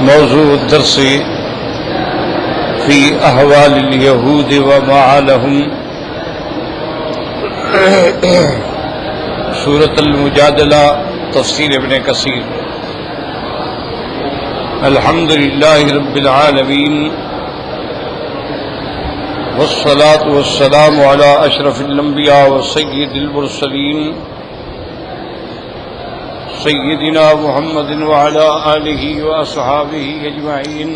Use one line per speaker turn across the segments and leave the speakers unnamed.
موضوع الدرس في أحوال اليهود وما لهم سورة المجادلة تفسير ابن كثير. الحمد لله رب العالمين والصلاة والسلام على أشرف الأنبياء وسيد المرسلين سيدنا محمد وعلى آله وأصحابه أجمعين.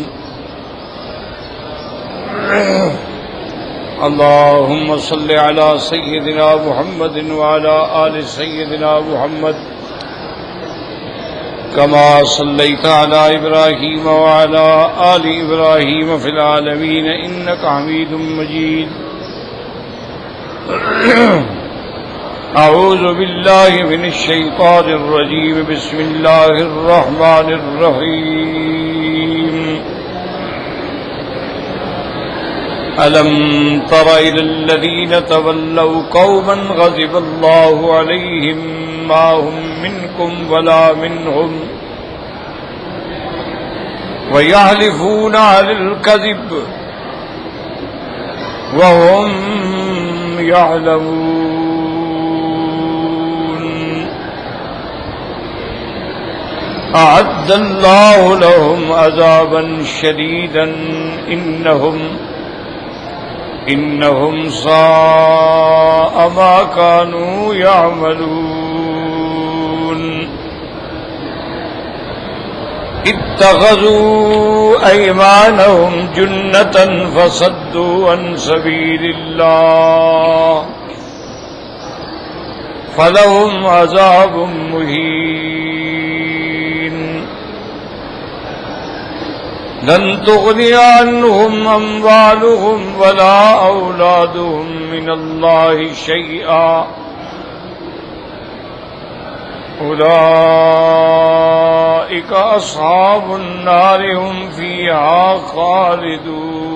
اللهم صل على سيدنا محمد وعلى آل سيدنا محمد كما صليت على إبراهيم وعلى آل إبراهيم في العالمين إنك حميد مجيد. أعوذ بالله من الشيطان الرجيم. بسم الله الرحمن الرحيم. ألم تر إلى الذين تولوا قوما غضب الله عليهم ما هم منكم ولا منهم ويحلفون على الكذب وهم يعلمون. أعد الله لهم عذابا شديدا إنهم ساء ما كانوا يعملون. اتخذوا أيمانهم جنة فصدوا عن سبيل الله فلهم عذاب مهين. لن تغني عنهم أموالهم ولا أولادهم من الله شيئا أولئك أصحاب النار هم فيها خالدون.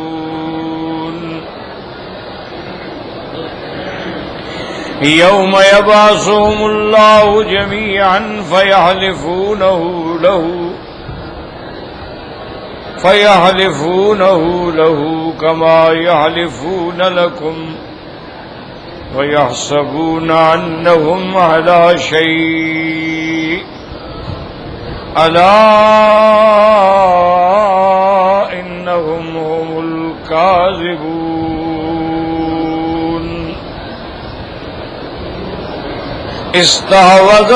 يوم يبعثهم الله جميعا فيحلفونه له كما يحلفون لكم ويحسبون أنهم على شيء ألا إنهم هم الكاذبون. استحوذ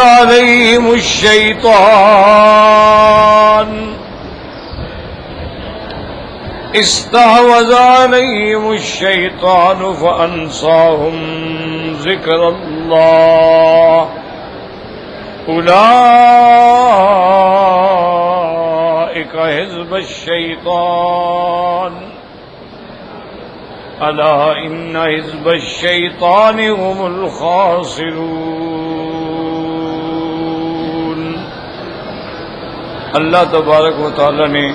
عليهم الشيطان فأنساهم ذكر الله أولئك حزب الشيطان ألا إن حزب الشيطان هم الخاسرون. اللہ تبارک و تعالی نے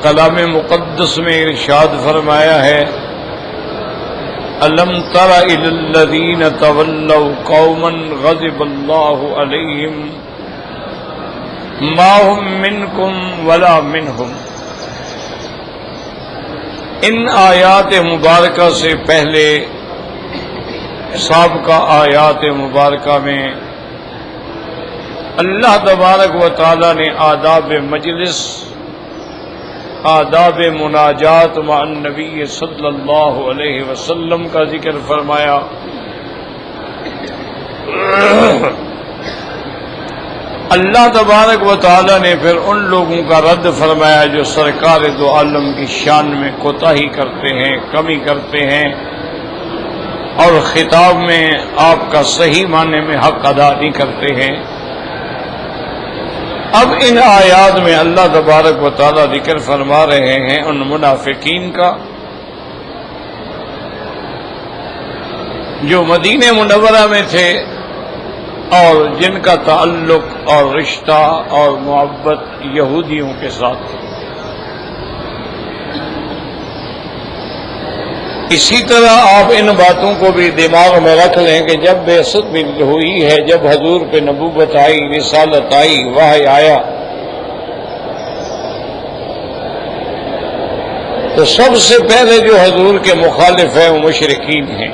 کلام مقدس میں ارشاد فرمایا ہے الم تر الی الذین تولوا قوما غضب اللہ علیہم ما هم منکم ولا منہم. ان آیات مبارکہ سے پہلے سابقہ آیات مبارکہ میں اللہ تبارک و تعالی نے آداب مجلس، آداب مناجات مع النبی صلی اللہ علیہ وسلم کا ذکر فرمایا. اللہ تبارک و تعالی نے پھر ان لوگوں کا رد فرمایا جو سرکار دو عالم کی شان میں کوتاہی کرتے ہیں، کمی کرتے ہیں اور خطاب میں آپ کا صحیح معنی میں حق ادا نہیں کرتے ہیں. اب ان آیات میں اللہ تبارک و تعالی ذکر فرما رہے ہیں ان منافقین کا جو مدینہ منورہ میں تھے اور جن کا تعلق اور رشتہ اور محبت یہودیوں کے ساتھ تھی. اسی طرح آپ ان باتوں کو بھی دماغ میں رکھ لیں کہ جب بعثت بھی ہوئی ہے، جب حضور پہ نبوت آئی، رسالت آئی، وحی آیا، تو سب سے پہلے جو حضور کے مخالف ہیں وہ مشرکین ہیں،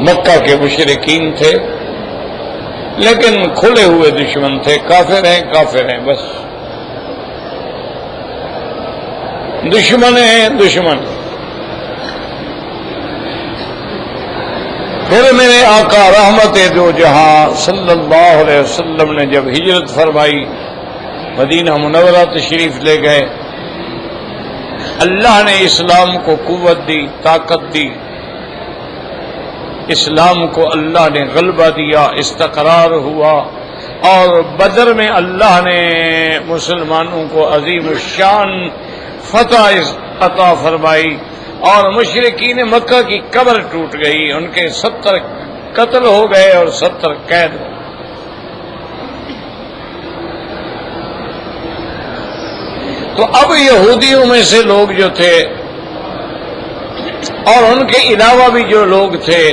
مکہ کے مشرکین تھے، لیکن کھلے ہوئے دشمن تھے، کافر ہیں بس، دشمن ہیں دشمن۔ پھر میرے آقا رحمت دو جہاں صلی اللہ علیہ وسلم نے جب ہجرت فرمائی، مدینہ منورہ تشریف لے گئے، اللہ نے اسلام کو قوت دی، طاقت دی، اسلام کو اللہ نے غلبہ دیا، استقرار ہوا، اور بدر میں اللہ نے مسلمانوں کو عظیم الشان فتح عطا فرمائی، اور مشرکین مکہ کی قبر ٹوٹ گئی، ان کے 70 قتل ہو گئے اور 70 قید ہو گئے۔ تو اب یہودیوں میں سے لوگ جو تھے اور ان کے علاوہ بھی جو لوگ تھے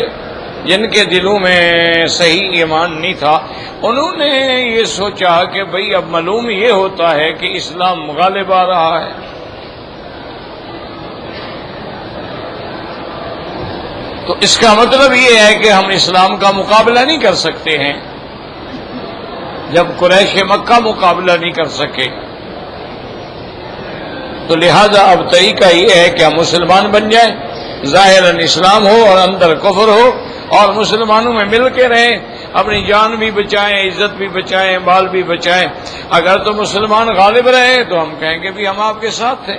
جن کے دلوں میں صحیح ایمان نہیں تھا، انہوں نے یہ سوچا کہ بھئی اب معلوم یہ ہوتا ہے کہ اسلام غالب آ رہا ہے، تو اس کا مطلب یہ ہے کہ ہم اسلام کا مقابلہ نہیں کر سکتے ہیں۔ جب قریش مکہ مقابلہ نہیں کر سکے تو لہذا اب طریقہ یہ ہے کہ ہم مسلمان بن جائیں، ظاہراً اسلام ہو اور اندر کفر ہو، اور مسلمانوں میں مل کے رہیں، اپنی جان بھی بچائیں، عزت بھی بچائیں، مال بھی بچائیں۔ اگر تو مسلمان غالب رہے تو ہم کہیں گے بھی ہم آپ کے ساتھ تھے،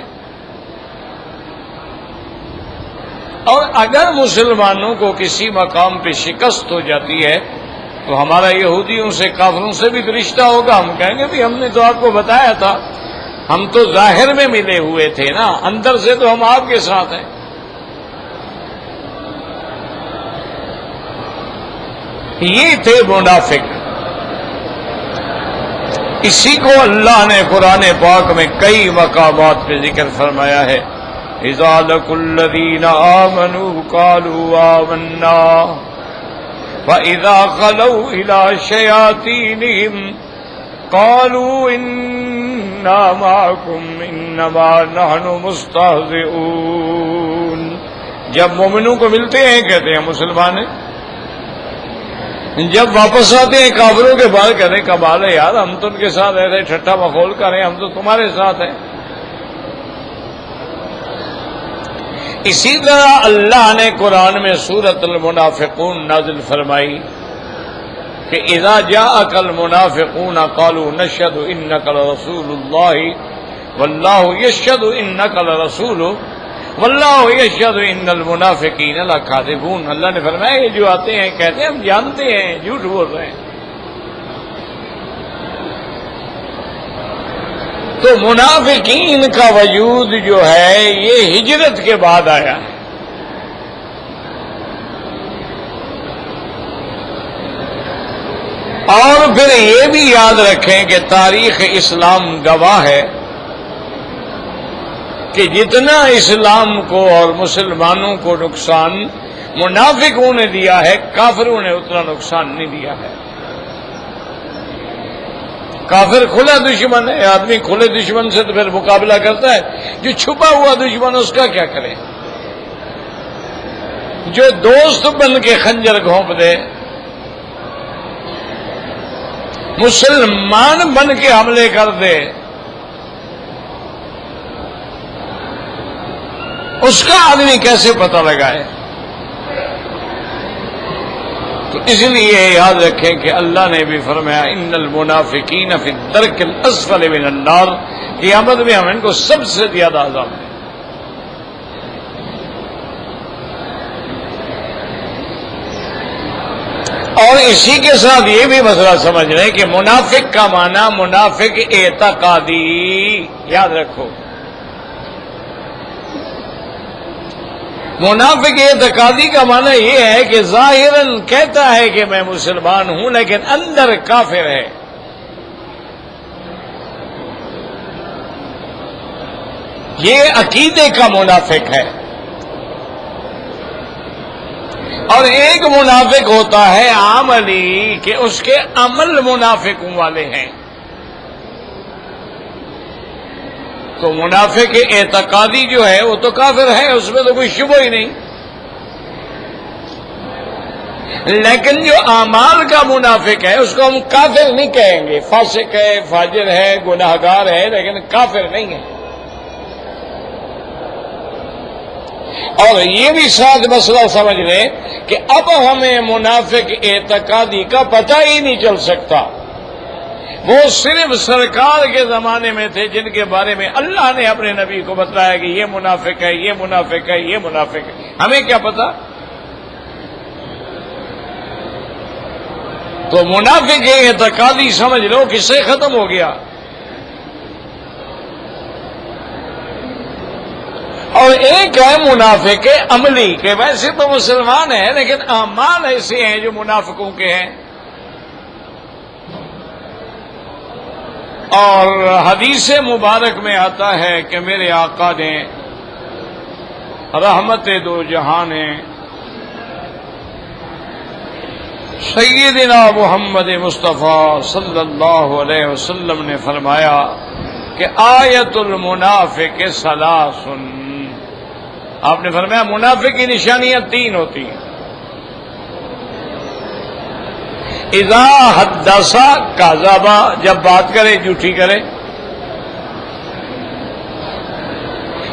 اور اگر مسلمانوں کو کسی مقام پہ شکست ہو جاتی ہے تو ہمارا یہودیوں سے کافروں سے بھی رشتہ ہوگا، ہم کہیں گے بھی ہم نے تو آپ کو بتایا تھا، ہم تو ظاہر میں ملے ہوئے تھے نا، اندر سے تو ہم آپ کے ساتھ ہیں۔ یہ تھے منافق۔ اسی کو اللہ نے قرآن پاک میں کئی مقامات پہ ذکر فرمایا ہے، اذا لقوا الذین آمنوا قالوا آمنا فاذا خلوا الى شیاطینہم قالوا انا معکم انما نحن مستہزئون۔ جب مومنوں کو ملتے ہیں کہتے ہیں مسلمان ہیں، جب واپس آتے ہیں کافروں کے بعد کہتے ہیں کمال ہے یار، ہم تو ان کے ساتھ ایسے ٹھٹا مخول کریں، ہم تو تمہارے ساتھ ہیں۔ اسی طرح اللہ نے قرآن میں سورۃ المنافقون نازل فرمائی کہ اذا جاءک المنافقون قالوا نشهد انک لرسول اللہ واللہ یشهد انک لرسول واللہ یشهد ان المنافقین لکاذبون۔ اللہ نے فرمایا یہ جو آتے ہیں کہتے ہیں ہم جانتے ہیں جھوٹ بول رہے ہیں۔ تو منافقین کا وجود جو ہے یہ ہجرت کے بعد آیا ہے۔ اور پھر یہ بھی یاد رکھیں کہ تاریخ اسلام گواہ ہے کہ جتنا اسلام کو اور مسلمانوں کو نقصان منافقوں نے دیا ہے، کافروں نے اتنا نقصان نہیں دیا ہے۔ کافر کھلا دشمن ہے، آدمی کھلے دشمن سے تو پھر مقابلہ کرتا ہے، جو چھپا ہوا دشمن اس کا کیا کرے؟ جو دوست بن کے خنجر گھونپ دے، مسلمان بن کے حملے کر دے، اس کا آدمی کیسے پتہ لگائے؟ تو اس لیے یاد رکھیں کہ اللہ نے بھی فرمایا ان المنافقین فی الدرک الاسفل من النار، قیامت میں ہم ان کو سب سے زیادہ عذاب دیں۔ اور اسی کے ساتھ یہ بھی مسئلہ سمجھ رہے کہ منافق کا معنی منافق اعتقادی، یاد رکھو، منافق اعتقادی کا معنی یہ ہے کہ ظاہراً کہتا ہے کہ میں مسلمان ہوں لیکن اندر کافر ہے۔ یہ عقیدے کا منافق ہے۔ اور ایک منافق ہوتا ہے عملی، کہ اس کے عمل منافقوں والے ہیں۔ تو منافق اعتقادی جو ہے وہ تو کافر ہے، اس میں تو کوئی شبہ ہی نہیں، لیکن جو اعمال کا منافق ہے اس کو ہم کافر نہیں کہیں گے، فاسق ہے، فاجر ہے، گناہگار ہے، لیکن کافر نہیں ہے۔ اور یہ بھی ساتھ مسئلہ سمجھ لیں کہ اب ہمیں منافق اعتقادی کا پتہ ہی نہیں چل سکتا، وہ صرف سرکار کے زمانے میں تھے جن کے بارے میں اللہ نے اپنے نبی کو بتلایا کہ یہ منافق ہے، یہ منافق ہے، یہ منافق ہے، ہمیں کیا پتا؟ تو منافق اعتقادی سمجھ لو کس سے ختم ہو گیا، اور ایک ہے منافق عملی کہ ویسے تو مسلمان ہیں لیکن اعمال ایسے ہیں جو منافقوں کے ہیں۔ اور حدیث مبارک میں آتا ہے کہ میرے آقا نے رحمت دو جہان ہیں سیدنا محمد مصطفیٰ صلی اللہ علیہ وسلم نے فرمایا کہ آیت المنافق ثلاث، آپ نے فرمایا منافق کی نشانیاں تین ہوتی ہیں، اذا حدث کذب، جب بات کرے جھوٹی کرے،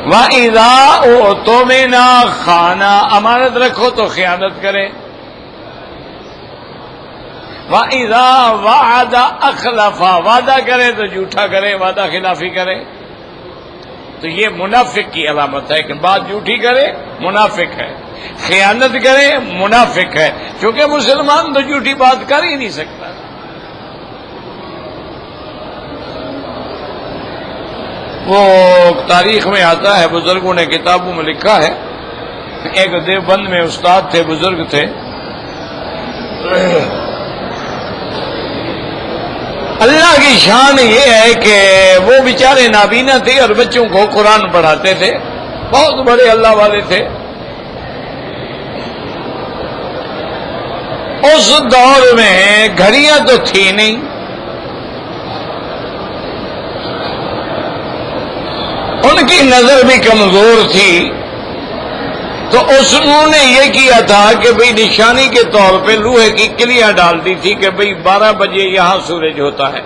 وَإِذَا اؤْتُمِنَ خَانَ، امانت رکھو تو خیانت کرے، وَإِذَا وَعَدَ أَخْلَفَ، وعدہ کرے تو جھوٹا کرے، وعدہ خلافی کرے۔ تو یہ منافق کی علامت ہے کہ بات جھوٹی کرے منافق ہے، خیانت کرے منافق ہے، کیونکہ مسلمان تو جھوٹی بات کر ہی نہیں سکتا۔ وہ تاریخ میں آتا ہے، بزرگوں نے کتابوں میں لکھا ہے، ایک دیوبند میں استاد تھے، بزرگ تھے، اللہ کی شان یہ ہے کہ وہ بیچارے نابینا تھے اور بچوں کو قرآن پڑھاتے تھے، بہت بڑے اللہ والے تھے۔ اس دور میں گھڑیاں تو تھی نہیں، ان کی نظر بھی کمزور تھی، تو انہوں نے یہ کیا تھا کہ بھئی نشانی کے طور پہ لوہے کی کلیاں ڈال دی تھی کہ بھئی 12 بجے یہاں سورج ہوتا ہے،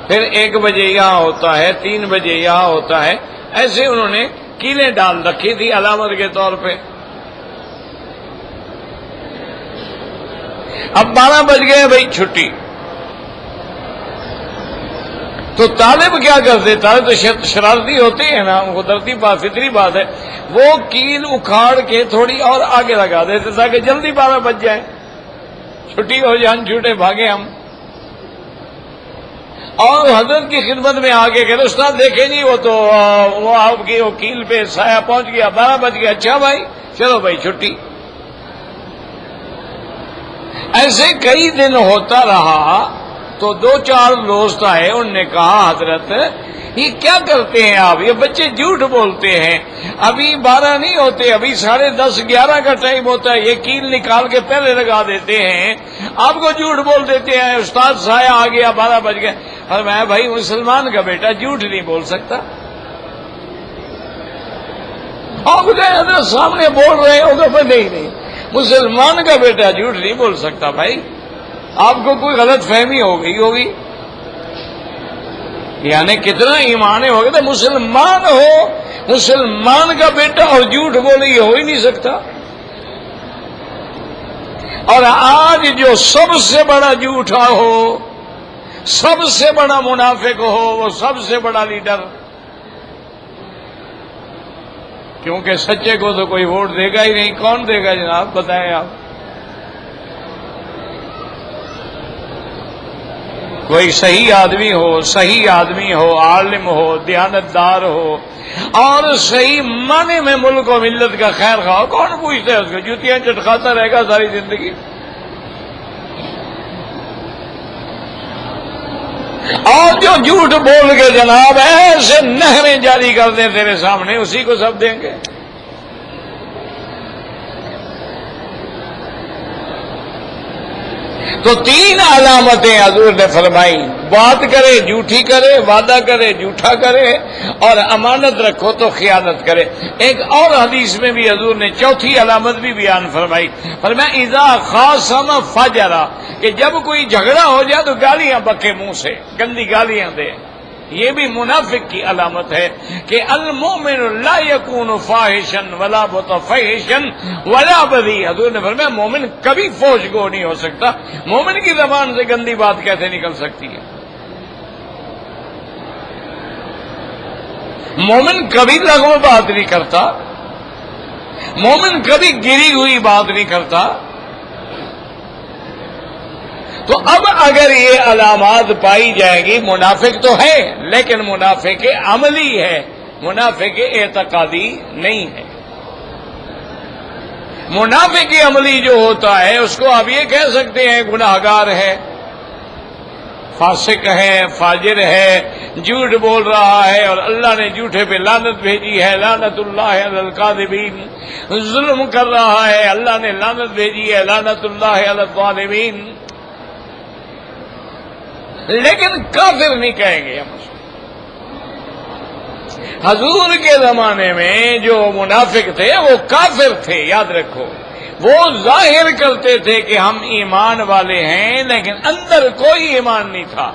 پھر 1 بجے یہاں ہوتا ہے، 3 بجے یہاں ہوتا ہے، ایسے انہوں نے کیلیں ڈال رکھی تھی علامت کے طور پہ۔ اب 12 بج گئے بھئی چھٹی، تو طالب کیا کرتے، طالب تو شرارتی ہوتے ہیں نا، قدرتی بات، فطری بات ہے، وہ کیل اکھاڑ کے تھوڑی اور آگے لگا دیتے تاکہ جلدی 12 بج جائے، چھٹی ہو جائے، چھوٹے بھاگے ہم۔ اور حضرت کی خدمت میں آگے کہ استاد دیکھیں جی وہ تو وہ آپ کی وہ کیل پہ سایہ پہنچ گیا، 12 بج گیا، اچھا بھائی چلو بھائی چھٹی۔ ایسے کئی دن ہوتا رہا، تو 2-4 دوست آئے، انہوں نے کہا حضرت یہ کیا کرتے ہیں آپ، یہ بچے جھوٹ بولتے ہیں، ابھی 12 نہیں ہوتے، ابھی 10:30 11 کا ٹائم ہوتا ہے، یہ کیل نکال کے پہلے لگا دیتے ہیں، آپ کو جھوٹ بول دیتے ہیں، استاد سایہ آ گیا 12 بج گئے۔ اور میں بھائی مسلمان کا بیٹا جھوٹ نہیں بول سکتا، آپ حضرت سامنے بول رہے ہو تو نہیں، مسلمان کا بیٹا جھوٹ نہیں بول سکتا بھائی، آپ کو کوئی غلط فہمی ہو گئی ہوگی، یعنی کتنا ایمان ہوگا تو مسلمان ہو، مسلمان کا بیٹا اور جھوٹ بولے یہ ہو ہی نہیں سکتا۔ اور آج جو سب سے بڑا جھوٹا ہو، سب سے بڑا منافق ہو، وہ سب سے بڑا لیڈر، کیونکہ سچے کو تو کوئی ووٹ دے گا ہی نہیں، کون دے گا جناب بتائیں آپ؟ کوئی صحیح آدمی ہو، عالم ہو، دیانتدار ہو، اور صحیح معنی میں ملک و ملت کا خیر خواہ، کون پوچھتا ہے اس کو؟ جوتیاں چٹکاتا رہے گا ساری زندگی۔ اور جو جھوٹ بول کے جناب ایسے نہریں جاری کر دیں تیرے سامنے، اسی کو سب دیں گے۔ تو 3 علامتیں حضور نے فرمائی، بات کرے جھوٹی کرے، وعدہ کرے جھوٹا کرے، اور امانت رکھو تو خیانت کرے۔ ایک اور حدیث میں بھی حضور نے 4تھی علامت بھی بیان فرمائی، فرمایا اذا خاصم فجرا، کہ جب کوئی جھگڑا ہو جائے تو گالیاں بکے منہ سے، گندی گالیاں دے۔ یہ بھی منافق کی علامت ہے کہ المؤمن لا یکون فاحشا ولا متفحشا ولا بذی، حضور نے فرمایا مومن کبھی فحش گو نہیں ہو سکتا۔ مومن کی زبان سے گندی بات کیسے نکل سکتی ہے؟ مومن کبھی لغو بات نہیں کرتا، مومن کبھی گری ہوئی بات نہیں کرتا۔ تو اب اگر یہ علامات پائی جائیں گی، منافق تو ہے لیکن منافق عملی ہے، منافق اعتقادی نہیں ہے۔ منافق عملی جو ہوتا ہے اس کو آپ یہ کہہ سکتے ہیں گناہگار ہے، فاسق ہے، فاجر ہے، جھوٹ بول رہا ہے اور اللہ نے جھوٹے پہ لعنت بھیجی ہے، لعنت اللہ علی الکاذبین، ظلم کر رہا ہے، اللہ نے لعنت بھیجی ہے، لعنت اللہ علی الظالمین، لیکن کافر نہیں کہیں گے ہم اس کو۔ حضور کے زمانے میں جو منافق تھے وہ کافر تھے، یاد رکھو، وہ ظاہر کرتے تھے کہ ہم ایمان والے ہیں لیکن اندر کوئی ایمان نہیں تھا۔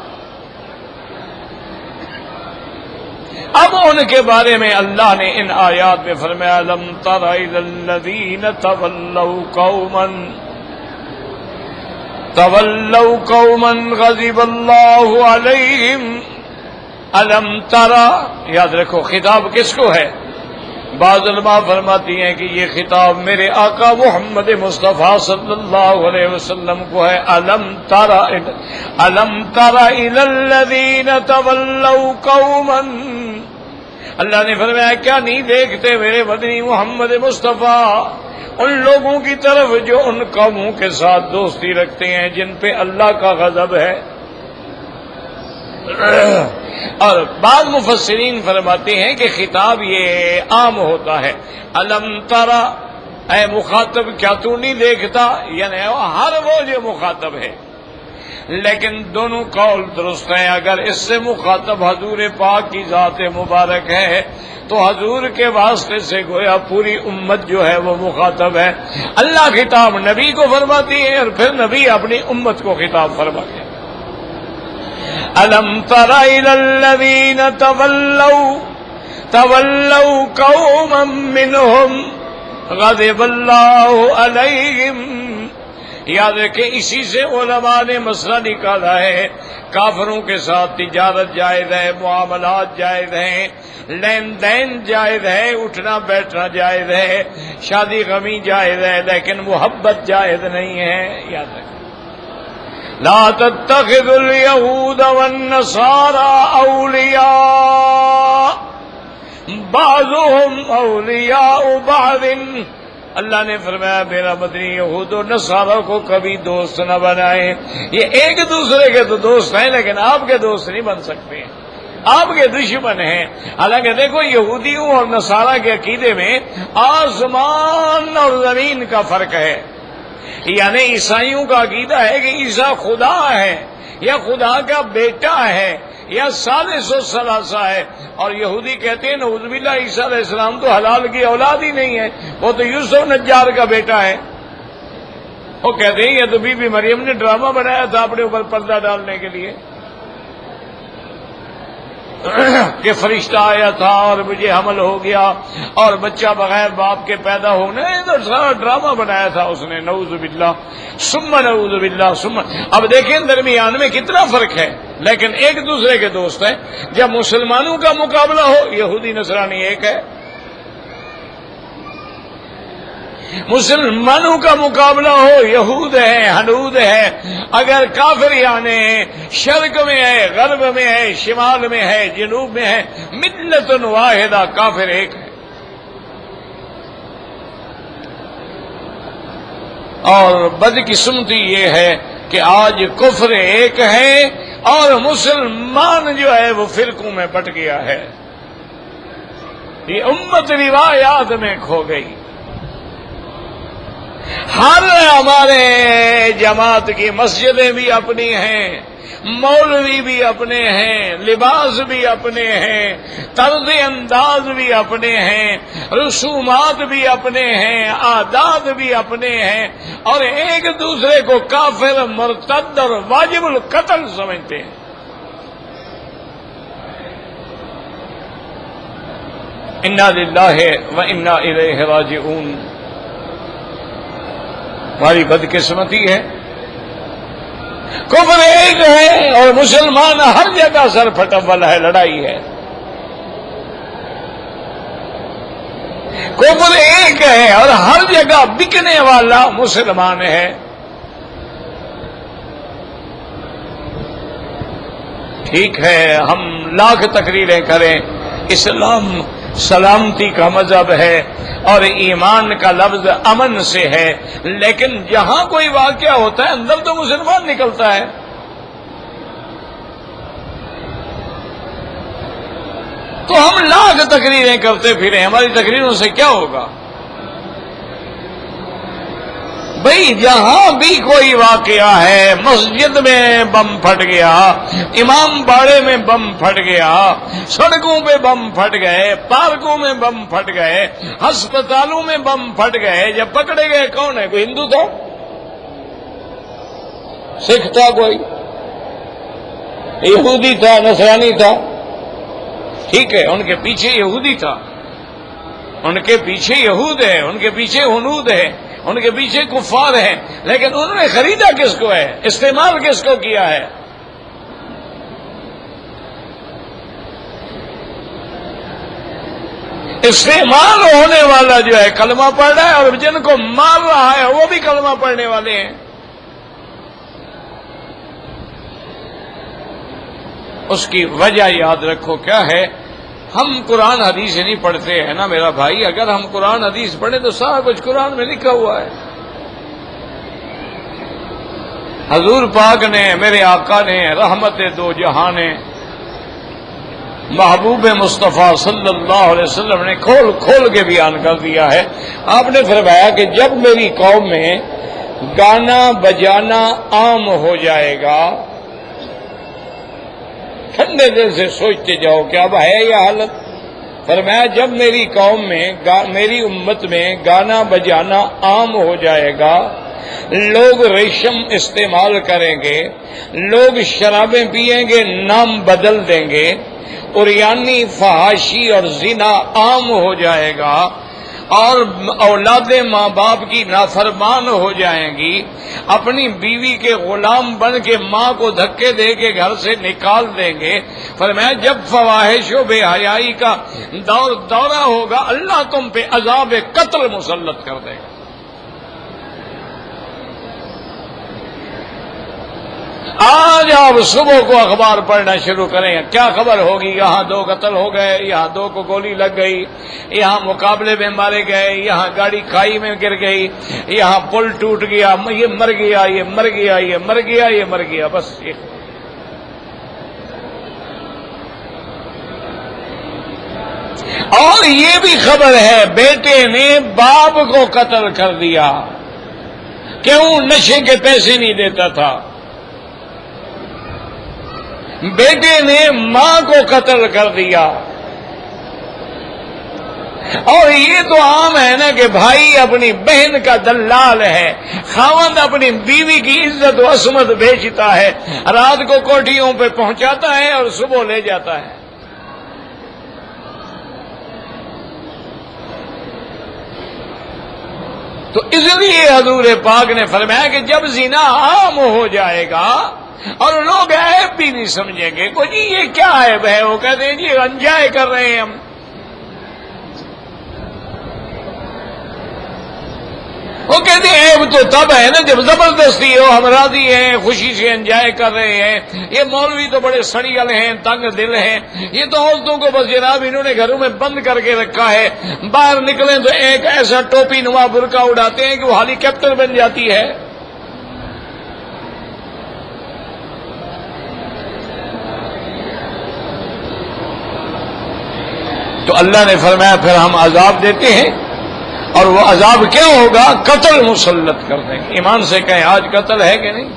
اب ان کے بارے میں اللہ نے ان آیات میں فرمایا لم تر الی الذین تولوا قوما غضب اللہ علیہم الم ترى، یاد رکھو خطاب کس کو ہے؟ بعض علماء فرماتی ہیں کہ یہ خطاب میرے آقا محمد مصطفیٰ صلی اللہ علیہ وسلم کو ہے۔ الم ترى الی الذین تولوا قوما، اللہ نے فرمایا کیا نہیں دیکھتے میرے مدنی محمد مصطفیٰ ان لوگوں کی طرف جو ان قوموں کے ساتھ دوستی رکھتے ہیں جن پہ اللہ کا غضب ہے۔ اور بعض مفسرین فرماتے ہیں کہ خطاب یہ عام ہوتا ہے، الم ترى، اے مخاطب کیا تو نہیں دیکھتا، یعنی ہر وہ جو مخاطب ہے، لیکن دونوں قول درست ہیں۔ اگر اس سے مخاطب حضور پاک کی ذات مبارک ہے تو حضور کے واسطے سے گویا پوری امت جو ہے وہ مخاطب ہے۔ اللہ خطاب نبی کو فرماتی ہے اور پھر نبی اپنی امت کو خطاب فرماتے ہیں۔ الم تر الی الذین تولوا قوما منهم غضب اللہ علیہم، یاد رکھیں اسی سے علماء نے مسئلہ نکالا ہے، کافروں کے ساتھ تجارت جائز ہے، معاملات جائز ہیں، لین دین جائز ہے، اٹھنا بیٹھنا جائز ہے، شادی غمی جائز ہے، لیکن محبت جائز نہیں ہے۔ یاد رکھیں لا تتخذوا اليهود والنصارى اولیاء بعضهم اولیاء بعض، اللہ نے فرمایا میرا مدنی یہود و نصارہ کو کبھی دوست نہ بنائیں، یہ ایک دوسرے کے تو دوست ہیں لیکن آپ کے دوست نہیں بن سکتے ہیں، آپ کے دشمن ہیں۔ حالانکہ دیکھو یہودیوں اور نصارہ کے عقیدے میں آسمان اور زمین کا فرق ہے، یعنی عیسائیوں کا عقیدہ ہے کہ عیسیٰ خدا ہے یا خدا کا بیٹا ہے یا ثالث و ثلاثہ ہے، اور یہودی کہتے ہیں نعوذ باللہ عیسیٰ علیہ السلام تو حلال کی اولاد ہی نہیں ہے، وہ تو یوسف نجار کا بیٹا ہے۔ وہ کہتے ہیں یہ تو بی بی مریم نے ڈرامہ بنایا تھا اپنے اوپر پردہ ڈالنے کے لیے کہ فرشتہ آیا تھا اور مجھے حمل ہو گیا اور بچہ بغیر باپ کے پیدا ہونا، تو سارا ڈرامہ بنایا تھا اس نے، نعوذ باللہ ثم نعوذ باللہ ثم۔ اب دیکھیں درمیان میں کتنا فرق ہے، لیکن ایک دوسرے کے دوست ہیں۔ جب مسلمانوں کا مقابلہ ہو یہودی نصرانی ایک ہے، مسلمانوں کا مقابلہ ہو یہود ہے حنود ہے، اگر کافر یعنی شرق میں ہے، غرب میں ہے، شمال میں ہے، جنوب میں ہے، ملت واحدہ، کافر ایک ہے۔ اور بدقسمتی یہ ہے کہ آج کفر ایک ہے اور مسلمان جو ہے وہ فرقوں میں بٹ گیا ہے، یہ امت روایات میں کھو گئی۔ ہر ہمارے جماعت کی مسجدیں بھی اپنی ہیں، مولوی بھی اپنے ہیں، لباس بھی اپنے ہیں، طرز انداز بھی اپنے ہیں، رسومات بھی اپنے ہیں، عادات بھی اپنے ہیں، اور ایک دوسرے کو کافر، مرتد اور واجب القتل سمجھتے ہیں۔ انا للہ و انا الیہ راجعون۔ ہماری بدقسمتی ہے، کفر ایک ہے اور مسلمان ہر جگہ سر پھٹول ہے، لڑائی ہے۔ کفر ایک ہے اور ہر جگہ بکنے والا مسلمان ہے۔ ٹھیک ہے، ہم لاکھ تقریریں کریں، اسلام سلامتی کا مذہب ہے اور ایمان کا لفظ امن سے ہے، لیکن جہاں کوئی واقعہ ہوتا ہے اندر تو مسلمان نکلتا ہے۔ تو ہم لاکھ تقریریں کرتے پھریں، ہماری تقریروں سے کیا ہوگا؟ بھئی جہاں بھی کوئی واقعہ ہے، مسجد میں بم پھٹ گیا، امام باڑے میں بم پھٹ گیا، سڑکوں پہ بم پھٹ گئے، پارکوں میں بم پھٹ گئے، ہسپتالوں میں بم پھٹ گئے، جب پکڑے گئے کون ہے؟ کوئی ہندو تھا، سکھ تھا، کوئی یہودی تھا، نصرانی تھا، ٹھیک ہے، ان کے پیچھے یہودی تھا، ان کے پیچھے یہود ہے، ان کے پیچھے ہنود ہے، ان کے پیچھے کفار ہیں، لیکن انہوں نے خریدا کس کو ہے؟ استعمال کس کو کیا ہے؟ استعمال ہونے والا جو ہے کلمہ پڑھ رہا ہے، اور جن کو مار رہا ہے وہ بھی کلمہ پڑھنے والے ہیں۔ اس کی وجہ یاد رکھو کیا ہے؟ ہم قرآن حدیث نہیں پڑھتے ہیں نا میرا بھائی۔ اگر ہم قرآن حدیث پڑھیں تو سارا کچھ قرآن میں لکھا ہوا ہے۔ حضور پاک نے، میرے آقا نے، رحمت دو جہان نے، محبوب مصطفیٰ صلی اللہ علیہ وسلم نے کھول کھول کے بیان کر دیا ہے۔ آپ نے فرمایا کہ جب میری قوم میں گانا بجانا عام ہو جائے گا، ٹھنڈے دل سے سوچتے جاؤ کہ اب ہے یہ حالت۔ فرمایا جب میری قوم میں، میری امت میں گانا بجانا عام ہو جائے گا، لوگ ریشم استعمال کریں گے، لوگ شرابیں پئیں گے، نام بدل دیں گے، عریانی، فحاشی اور زنا عام ہو جائے گا، اور اولادیں ماں باپ کی نافرمان ہو جائیں گی، اپنی بیوی کے غلام بن کے ماں کو دھکے دے کے گھر سے نکال دیں گے۔ فرمایا جب فواحش و بے حیائی کا دورہ ہوگا، اللہ تم پہ عذاب قتل مسلط کر دے گا۔ آج آپ صبح کو اخبار پڑھنا شروع کریں، کیا خبر ہوگی؟ یہاں 2 قتل ہو گئے، یہاں 2 کو گولی لگ گئی، یہاں مقابلے میں مارے گئے، یہاں گاڑی کھائی میں گر گئی، یہاں پل ٹوٹ گیا، یہ مر گیا، یہ مر گیا، یہ مر گیا، یہ مر گیا، بس یہ۔ اور یہ بھی خبر ہے بیٹے نے باپ کو قتل کر دیا، کیوں؟ نشے کے پیسے نہیں دیتا تھا۔ بیٹے نے ماں کو قتل کر دیا۔ اور یہ تو عام ہے نا کہ بھائی اپنی بہن کا دلال ہے، خاوند اپنی بیوی کی عزت و عصمت بیچتا ہے، رات کو کوٹھیوں پہ پہنچاتا ہے اور صبح لے جاتا ہے۔ تو اس لیے حضور پاک نے فرمایا کہ جب زنا عام ہو جائے گا اور لوگ عیب بھی نہیں سمجھیں گے، کو جی یہ کیا عیب ہے؟ وہ کہتے ہیں جی انجوائے کر رہے ہیں ہم۔ وہ کہتے ہیں عیب تو تب ہے نا جب زبردستی ہو، ہم راضی ہیں، خوشی سے انجوائے کر رہے ہیں۔ یہ مولوی تو بڑے سڑیل ہیں، تنگ دل ہیں، یہ تو عورتوں کو بس جناب انہوں نے گھروں میں بند کر کے رکھا ہے، باہر نکلیں تو ایک ایسا ٹوپی نما برقع اڑاتے ہیں کہ وہ ہیلی کاپٹر بن جاتی ہے۔ تو اللہ نے فرمایا پھر ہم عذاب دیتے ہیں اور وہ عذاب کیا ہوگا؟ قتل مسلط کر دیں گے۔ ایمان سے کہیں آج قتل ہے کہ نہیں؟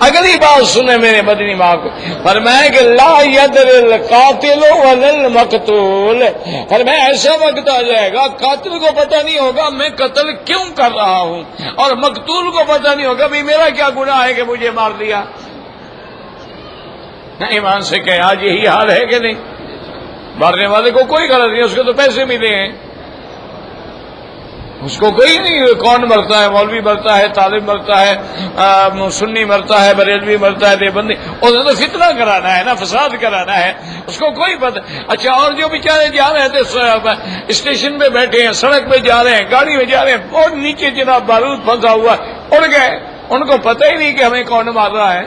اگلی بات سنیں میرے مدنی ماں کو، فرمایا کہ لا یدر القاتل ولا المقتول، فرمایا ایسا وقت آ جائے گا قاتل کو پتہ نہیں ہوگا میں قتل کیوں کر رہا ہوں، اور مقتول کو پتہ نہیں ہوگا بھی میرا کیا گناہ ہے کہ مجھے مار دیا۔ نہ ایمان سے کہیں آج یہی حال ہے کہ نہیں؟ مارنے والے کو کوئی غرض نہیں، اس کو تو پیسے ملے ہیں، اس کو کوئی نہیں کون مرتا ہے، مولوی مرتا ہے، طالب مرتا ہے، سنی مرتا ہے، بریلوی مرتا ہے، دیوبندی، اسے تو فتنہ کرانا ہے نا، فساد کرانا ہے، اس کو کوئی پتہ۔ اچھا اور جو بیچارے جا رہے تھے اسٹیشن پہ بیٹھے ہیں، سڑک پہ جا رہے ہیں، گاڑی میں جا رہے ہیں، اور نیچے جناب بارود پھنسا ہوا اڑ گئے، ان کو پتہ ہی نہیں کہ ہمیں کون مار رہا ہے۔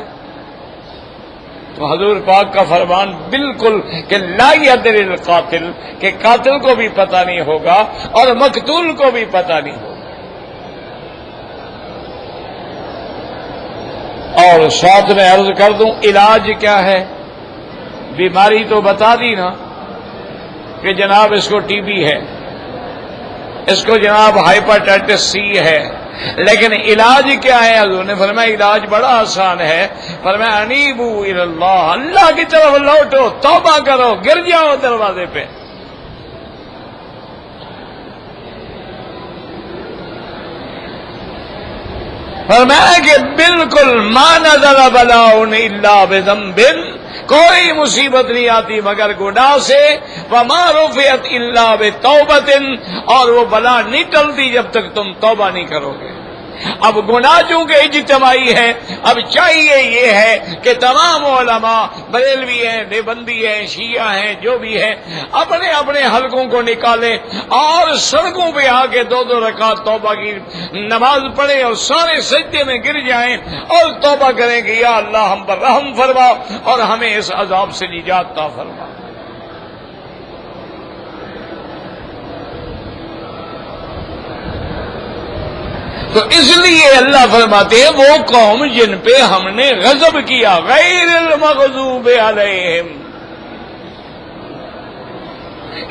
تو حضور پاک کا فرمان بالکل کہ لا یدر القاتل، کہ قاتل کو بھی پتہ نہیں ہوگا اور مقتول کو بھی پتہ نہیں ہوگا۔ اور ساتھ میں عرض کر دوں علاج کیا ہے؟ بیماری تو بتا دی نا کہ جناب اس کو ٹی بی ہے، اس کو جناب ہائپرٹائٹس سی ہے، لیکن علاج کیا ہے؟ حضور نے فرمایا علاج بڑا آسان ہے، فرمایا انیبو الی اللہ، اللہ کی طرف لوٹو، توبہ کرو، گر جاؤ دروازے پہ۔ فرمایا کہ بالکل ما نزل بلاء الا بذنب، کوئی مصیبت نہیں آتی مگر گناہ سے، وما رفعت الا بتوبۃ، اور وہ بلا نہیں ٹلتی جب تک تم توبہ نہیں کرو گے۔ اب گناہ چونکہ اجتماعی ہے، اب چاہیے یہ ہے کہ تمام علماء بریلوی ہیں، دیوبندی ہیں، شیعہ ہیں، جو بھی ہیں، اپنے اپنے حلقوں کو نکالیں اور سڑکوں پہ آ کے 2 رکعت توبہ کی نماز پڑھیں اور سارے سجدے میں گر جائیں اور توبہ کریں کہ یا اللہ ہم پر رحم فرما اور ہمیں اس عذاب سے نجات عطا فرما۔ تو اس لیے اللہ فرماتے ہیں وہ قوم جن پہ ہم نے غضب کیا، غیر المغضوب علیہم۔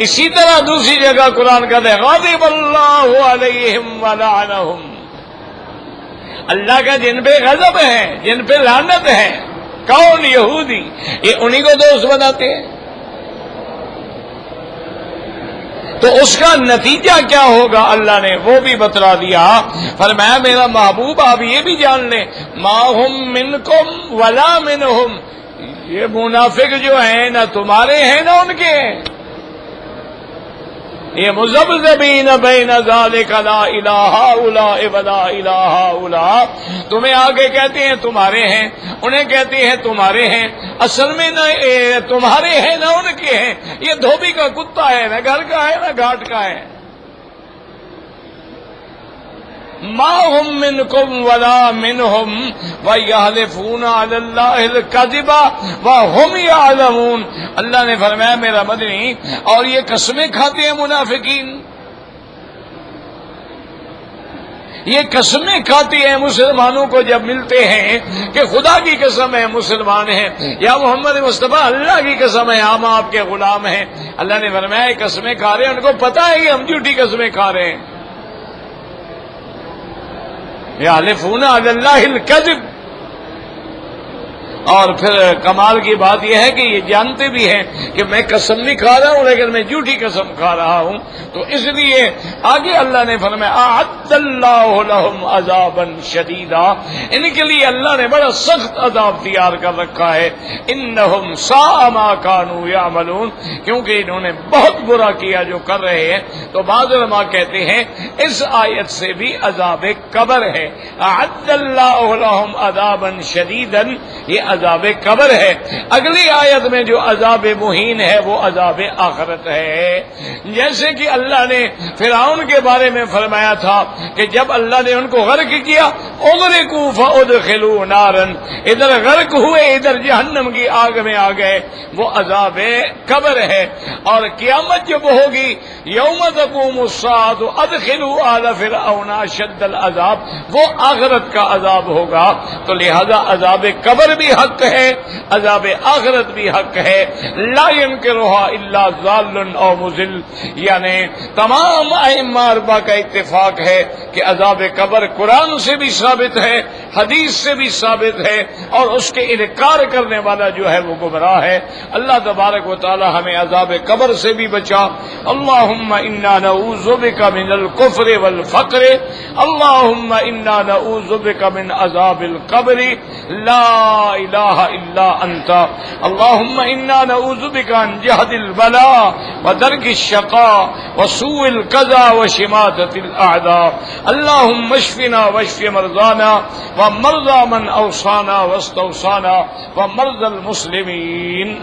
اسی طرح دوسری جگہ قرآن کہتا ہے غضب اللہ علیہم ولعنہم، اللہ کا جن پہ غضب ہے، جن پہ لعنت ہے، کون؟ یہودی، یہ انہی کو دوست بناتے ہیں۔ تو اس کا نتیجہ کیا ہوگا اللہ نے وہ بھی بتلا دیا، فرمایا میرا محبوب آپ یہ بھی جان لیں ما ہم منکم ولا منہم، یہ منافق جو ہیں نہ تمہارے ہیں نہ ان کے ہیں، یہ مذبذبین بین ذالک لا الہ ہؤلاء ولا الہ ہؤلاء، تمہیں آگے کہتے ہیں تمہارے ہیں، انہیں کہتے ہیں تمہارے ہیں، اصل میں نہ تمہارے ہیں نہ ان کے ہیں، یہ دھوبی کا کتا ہے، نہ گھر کا ہے نہ گھاٹ کا ہے۔ ما ہم منکم ولا منہم ویحلفون علی اللہ الکذب وہم یعلمون، اللہ نے فرمایا میرا مدنی اور یہ قسمیں کھاتے ہیں منافقین، یہ قسمیں کھاتی ہیں مسلمانوں کو جب ملتے ہیں کہ خدا کی قسم ہے مسلمان ہیں، یا محمد مصطفیٰ اللہ کی قسم ہے ہم آپ کے غلام ہیں، اللہ نے فرمایا یہ قسمیں کھا رہے ہیں، ان کو پتہ ہے کہ ہم جھوٹی قسمیں کھا رہے ہیں۔ یحلفون علی اللہ الکذب، اور پھر کمال کی بات یہ ہے کہ یہ جانتے بھی ہیں کہ میں قسم نہیں کھا رہا ہوں لیکن میں جھوٹی قسم کھا رہا ہوں، تو اس لیے آگے اللہ نے فرمایا اعد اللہ لہم عذابا شدیدا، ان کے لیے اللہ نے بڑا سخت عذاب تیار کر رکھا ہے، انہم ساء ما کانوا یعملون، کیونکہ انہوں نے بہت برا کیا جو کر رہے ہیں۔ تو بعض علماء کہتے ہیں اس آیت سے بھی عذاب قبر ہے، اعد اللہ لہم عذابا شدیدا، یہ عذاب قبر ہے۔ اگلی آیت میں جو عذاب مہین ہے وہ عذاب آخرت ہے، جیسے کہ اللہ نے فرعون کے بارے میں فرمایا تھا کہ جب اللہ نے ان کو غرق کیا اغرقوا فادخلوا نارا، ادھر غرق ہوئے ادھر جہنم کی آگ میں آ گئے، وہ عذاب قبر ہے۔ اور قیامت جب ہوگی یوم تقوم الساعۃ ادخلوا آل فرعون اشد العذاب، وہ آخرت کا عذاب ہوگا۔ تو لہذا عذاب قبر بھی حق حق ہے، عذاب آخرت بھی حق ہے، لا ينکرھا الا ضال او مضل، یعنی تمام ائمہ اربعہ کا اتفاق ہے کہ عذاب قبر قرآن سے بھی ثابت ہے، حدیث سے بھی ثابت ہے، اور اس کے انکار کرنے والا جو ہے وہ گمراہ ہے۔ اللہ تبارک و تعالی ہمیں عذاب قبر سے بھی بچا۔ اللہم انا نعوذ بک من الکفر والفقر، اللہم انا نعوذ بک من عذاب القبر لا الہ الا انت، اللہم انا نعوذ بک عن جہد البلاء ودرک الشقاء وسوء القضاء وشماتة الاعداء، اللہم اشفنا واشف مرضانا ومرضى من اوصانا واستوصانا ومرضى المسلمین۔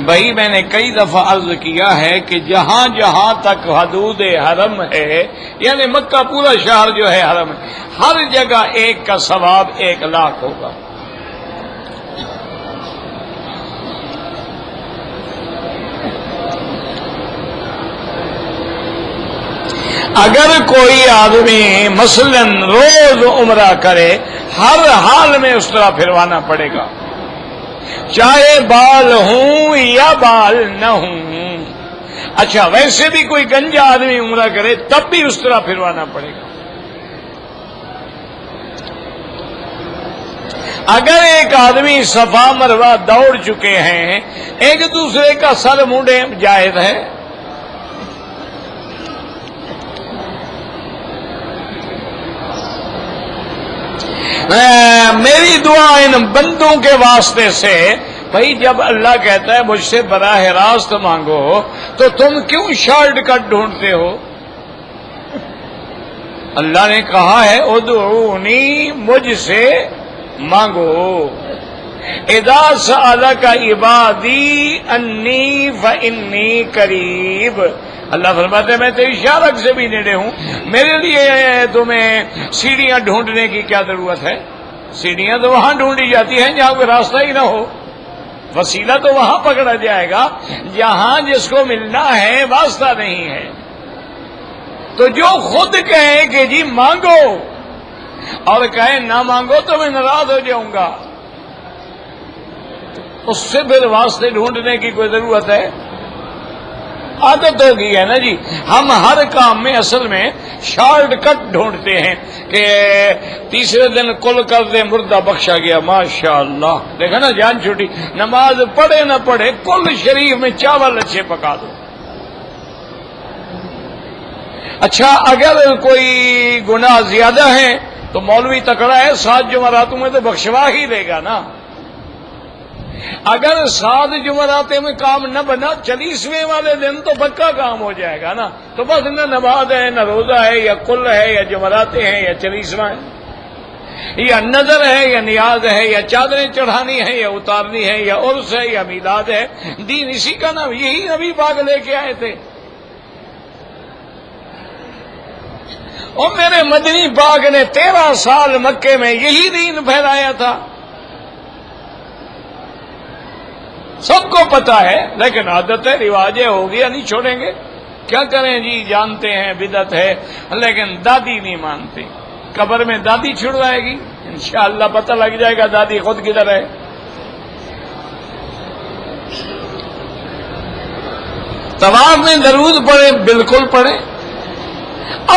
بھائی میں نے کئی دفعہ عرض کیا ہے کہ جہاں جہاں تک حدود حرم ہے، یعنی مکہ پورا شہر جو ہے حرم ہے، ہر جگہ ایک کا ثواب 1,00,000 ہوگا۔ اگر کوئی آدمی مثلاً روز عمرہ کرے، ہر حال میں اس طرح پھروانا پڑے گا، چاہے بال ہوں یا بال نہ ہوں۔ اچھا ویسے بھی کوئی گنجا آدمی عمرہ کرے تب بھی اس طرح پھروانا پڑے گا۔ اگر ایک آدمی صفا مروہ دوڑ چکے ہیں، ایک دوسرے کا سر مونڈے جائز ہے؟ میری دعا ان بندوں کے واسطے سے، بھائی جب اللہ کہتا ہے مجھ سے براہ راست مانگو تو تم کیوں شارٹ کٹ ڈھونڈتے ہو؟ اللہ نے کہا ہے ادعونی، مجھ سے مانگو، اذا سألک عبادی انی فانی قریب، اللہ فرماتے ہیں میں تیری شارک سے بھی نیڑے ہوں، میرے لیے تمہیں سیڑھیاں ڈھونڈنے کی کیا ضرورت ہے؟ سیڑھیاں تو وہاں ڈھونڈی جاتی ہیں جہاں کوئی راستہ ہی نہ ہو، وسیلہ تو وہاں پکڑا جائے گا جہاں جس کو ملنا ہے واسطہ نہیں ہے۔ تو جو خود کہے کہ جی مانگو اور کہے نہ مانگو تو میں ناراض ہو جاؤں گا، اس سے پھر واسطے ڈھونڈنے کی کوئی ضرورت ہے؟ عادت ہو گئی ہے نا جی، ہم ہر کام میں اصل میں شارٹ کٹ ڈھونڈتے ہیں کہ تیسرے دن کل کر دے مردہ بخشا گیا، ماشاءاللہ، دیکھا نا جان چھوٹی، نماز پڑھے نہ پڑھے کل شریف میں چاول اچھے پکا دو۔ اچھا اگر کوئی گناہ زیادہ ہے تو مولوی تکڑا ہے، 7 جمعراتوں میں تو بخشوا ہی دے گا نا۔ اگر 7 جمعراتیں میں کام نہ بنا، 40ویں والے دن تو پکا کام ہو جائے گا نا، تو بس نہ نماز ہے، نہ روزہ ہے، یا کل ہے، یا جمعراتیں ہیں، یا 40واں ہے، یا نظر ہے، یا نیاز ہے، یا چادریں چڑھانی ہے، یا اتارنی ہے، یا عرس ہے، یا میلاد ہے۔ دین اسی کا نام، یہی نبی پاک لے کے آئے تھے۔ اور میرے مدنی پاک نے 13 سال مکے میں یہی دین پھیلایا تھا، سب کو پتا ہے، لیکن عادت ہے، رواجیں ہو گیا، نہیں چھوڑیں گے، کیا کریں جی، جانتے ہیں بدعت ہے، لیکن دادی نہیں مانتی، قبر میں دادی چھڑوائے گی، انشاءاللہ پتہ لگ جائے گا دادی خود کدھر ہے۔ طواف میں درود پڑھے، بالکل پڑھے،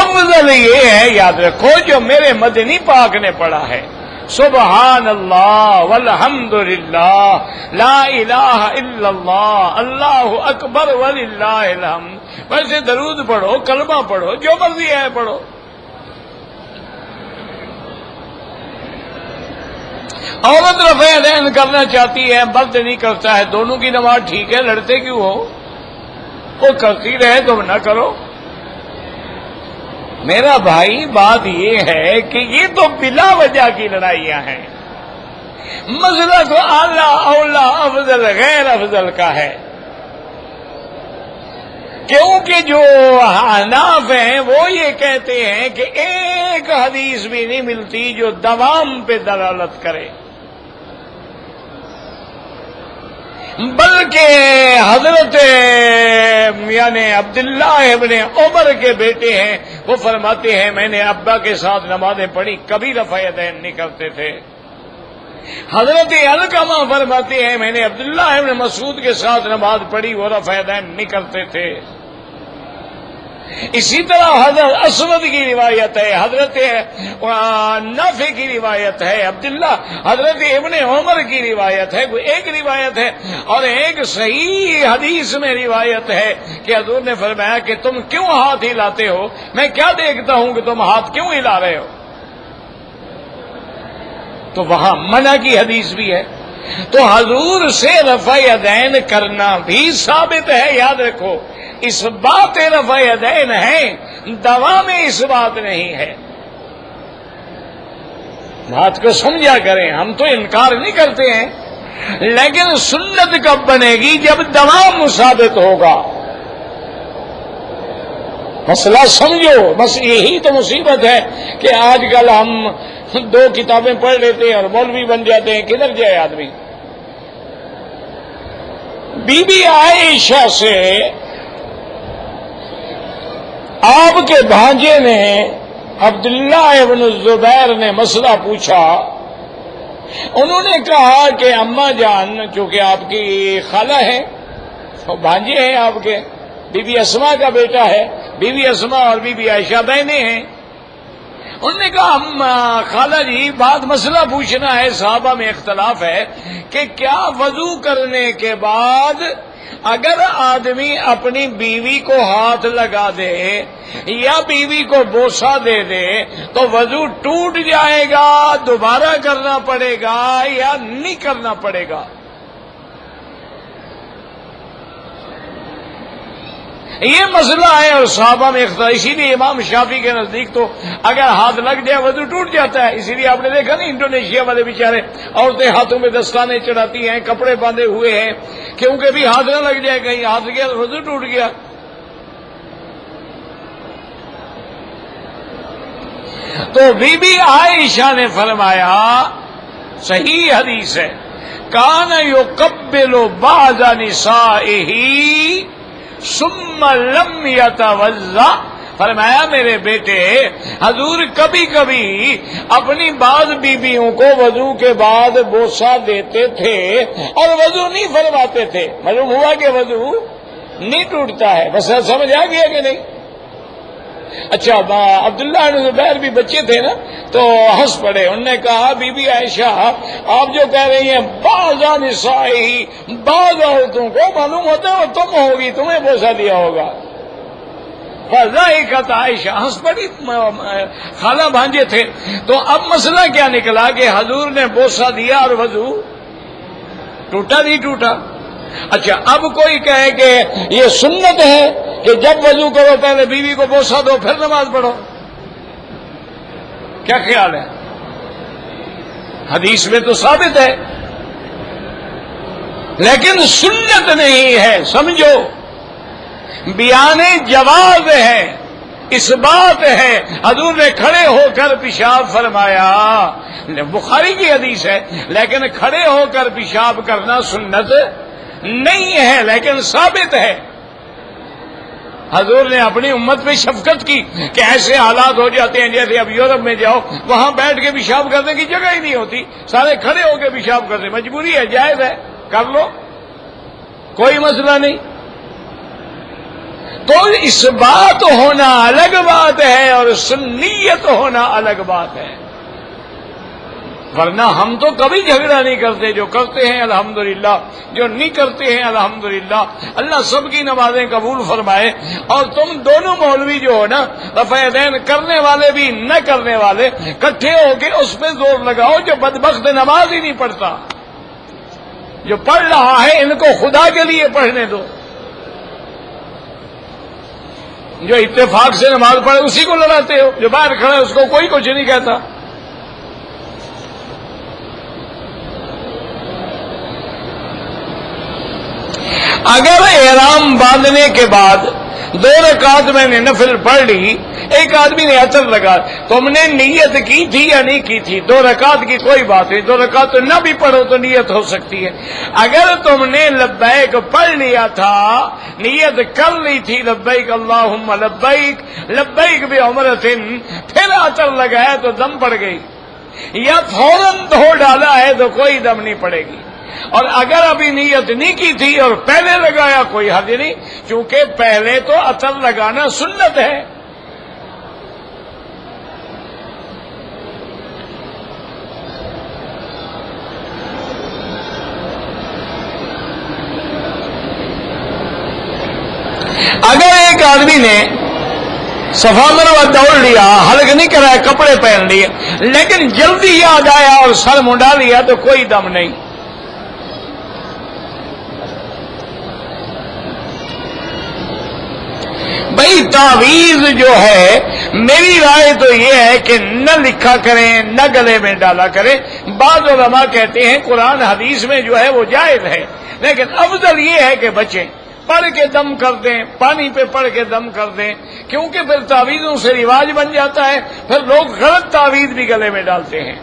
افضل یہ ہے، یاد رکھو، جو میرے مدنی پاک نے پڑھا ہے، سبحان اللہ والحمدللہ لا الہ الا اللہ اللہ اکبر وللہ الحمد، ویسے درود پڑھو، کلمہ پڑھو، جو مرضی ہے پڑھو۔ عورت رفع یدین کرنا چاہتی ہے، مرد نہیں کرتا ہے، دونوں کی نماز ٹھیک ہے، لڑتے کیوں ہو؟ وہ کرتی رہے تم نہ کرو۔ میرا بھائی بات یہ ہے کہ یہ تو بلا وجہ کی لڑائیاں ہیں، مسئلہ تو اعلیٰ اولا افضل غیر افضل کا ہے، کیونکہ جو احناف ہیں وہ یہ کہتے ہیں کہ ایک حدیث بھی نہیں ملتی جو دوام پہ دلالت کرے، بلکہ حضرت یعنی عبداللہ ابن عمر کے بیٹے ہیں، وہ فرماتے ہیں میں نے ابا کے ساتھ نمازیں پڑھی، کبھی رفع یدین نہیں کرتے تھے۔ حضرت علقمہ فرماتے ہیں میں نے عبداللہ ابن مسعود کے ساتھ نماز پڑھی، وہ رفع یدین نہیں کرتے تھے۔ اسی طرح حضرت اسود کی روایت ہے، حضرت نافع کی روایت ہے، عبداللہ حضرت ابن عمر کی روایت ہے، وہ ایک روایت ہے۔ اور ایک صحیح حدیث میں روایت ہے کہ حضور نے فرمایا کہ تم کیوں ہاتھ ہلاتے ہو، میں کیا دیکھتا ہوں کہ تم ہاتھ کیوں ہلا رہے ہو؟ تو وہاں منع کی حدیث بھی ہے۔ تو حضور سے رفع یدین کرنا بھی ثابت ہے، یاد رکھو، اس بات رفع یدین ہے، دوا میں اس بات نہیں ہے۔ بات کو سمجھا کریں، ہم تو انکار نہیں کرتے ہیں، لیکن سنت کب بنے گی؟ جب دوا ثابت ہوگا۔ مسئلہ سمجھو، بس یہی تو مصیبت ہے کہ آج کل ہم 2 کتابیں پڑھ لیتے ہیں اور مولوی بن جاتے ہیں، کدھر جائے آدمی؟ بی بی عائشہ سے آپ کے بھانجے نے عبداللہ ابن الزبیر نے مسئلہ پوچھا۔ انہوں نے کہا کہ اماں جان، چونکہ آپ کی خالہ ہے، بھانجے ہیں آپ کے، بی بی اسما کا بیٹا ہے، بی بی اسما اور بی بی عائشہ بہنیں ہیں۔ انہوں نے کہا خالہ جی بات مسئلہ پوچھنا ہے، صحابہ میں اختلاف ہے کہ کیا وضو کرنے کے بعد اگر آدمی اپنی بیوی کو ہاتھ لگا دے یا بیوی کو بوسہ دے دے تو وضو ٹوٹ جائے گا، دوبارہ کرنا پڑے گا یا نہیں کرنا پڑے گا؟ یہ مسئلہ ہے اور صحابہ میں اختلاف، اسی لیے امام شافعی کے نزدیک تو اگر ہاتھ لگ جائے وضو ٹوٹ جاتا ہے۔ اسی لیے آپ نے دیکھا نہیں انڈونیشیا والے بیچارے عورتیں ہاتھوں میں دستانے چڑھاتی ہیں، کپڑے باندھے ہوئے ہیں، کیونکہ بھی ہاتھ نہ لگ جائے، کہیں ہاتھ گیا وضو ٹوٹ گیا۔ تو بی بی عائشہ نے فرمایا، صحیح حدیث ہے، کان یقبل بعض نسائہ ثم لم یتوضا، فرمایا میرے بیٹے حضور کبھی کبھی اپنی بعض بیویوں کو وضو کے بعد بوسہ دیتے تھے اور وضو نہیں فرماتے تھے۔ معلوم ہوا کہ وضو نہیں ٹوٹتا ہے۔ بس سمجھ آ گیا کہ نہیں؟ اچھا، عبداللہ بن زبیر بھی بچے تھے نا، تو ہنس پڑے۔ انہوں نے کہا بی بی عائشہ آپ جو کہہ رہی ہیں بعض نسائی، بعض عورتوں کو معلوم ہوتا ہے وہ تم ہوگی، تمہیں بوسہ دیا ہوگا۔ فضائقت عائشہ، ہنس پڑی، خالہ بھانجے تھے۔ تو اب مسئلہ کیا نکلا کہ حضور نے بوسہ دیا اور وضو ٹوٹا نہیں ٹوٹا؟ اچھا، اب کوئی کہے کہ یہ سنت ہے کہ جب وضو کرو پہلے بیوی کو بوسہ دو پھر نماز پڑھو، کیا خیال ہے؟ حدیث میں تو ثابت ہے لیکن سنت نہیں ہے، سمجھو، بیان جواز ہے، اس بات ہے۔ حضور نے کھڑے ہو کر پیشاب فرمایا، بخاری کی حدیث ہے، لیکن کھڑے ہو کر پیشاب کرنا سنت نہیں ہے لیکن ثابت ہے۔ حضور نے اپنی امت پہ شفقت کی کہ ایسے حالات ہو جاتے ہیں، جیسے اب یورپ میں جاؤ، وہاں بیٹھ کے پیشاب کرنے کی جگہ ہی نہیں ہوتی، سارے کھڑے ہو کے پیشاب کرتے، مجبوری ہے، جائز ہے، کر لو، کوئی مسئلہ نہیں۔ تو اس بات ہونا الگ بات ہے اور سنیت ہونا الگ بات ہے، ورنہ ہم تو کبھی جھگڑا نہیں کرتے، جو کرتے ہیں الحمدللہ، جو نہیں کرتے ہیں الحمدللہ۔ اللہ سب کی نمازیں قبول فرمائے۔ اور تم دونوں مولوی جو ہو نا، رفع یدین کرنے والے بھی نہ کرنے والے، کٹھے ہو کے اس پہ زور لگاؤ جو بدبخت نماز ہی نہیں پڑھتا، جو پڑھ رہا ہے ان کو خدا کے لیے پڑھنے دو، جو اتفاق سے نماز پڑھے اسی کو لڑاتے ہو، جو باہر کھڑا ہے اس کو کوئی کچھ نہیں کہتا۔ اگر احرام باندھنے کے بعد 2 رکعت میں نے نفل پڑھ لی، ایک آدمی نے اثر لگا، تم نے نیت کی تھی یا نہیں کی تھی؟ 2 رکعت کی کوئی بات نہیں، 2 رکعت تو نہ بھی پڑھو تو نیت ہو سکتی ہے۔ اگر تم نے لبیک پڑھ لیا تھا، نیت کر لی تھی لبیک اللہم لبیک لبیک بعمرۃ، پھر اثر لگایا تو دم پڑ گئی، یا فوراً دھو ڈالا ہے تو کوئی دم نہیں پڑے گی۔ اور اگر ابھی نیت نہیں کی تھی اور پہلے لگایا کوئی حد نہیں، کیونکہ پہلے تو عطر لگانا سنت ہے۔ اگر ایک آدمی نے صفا مروہ دوڑ لیا، حلق نہیں کرایا، کپڑے پہن لیے، لیکن جلدی یاد آیا اور سر منڈا لیا تو کوئی دم نہیں۔ بھائی تعویذ جو ہے، میری رائے تو یہ ہے کہ نہ لکھا کریں، نہ گلے میں ڈالا کریں۔ بعض علماء کہتے ہیں قرآن حدیث میں جو ہے وہ جائز ہے، لیکن افضل یہ ہے کہ بچیں، پڑھ کے دم کر دیں، پانی پہ پڑھ کے دم کر دیں، کیونکہ پھر تعویذوں سے رواج بن جاتا ہے، پھر لوگ غلط تعویذ بھی گلے میں ڈالتے ہیں۔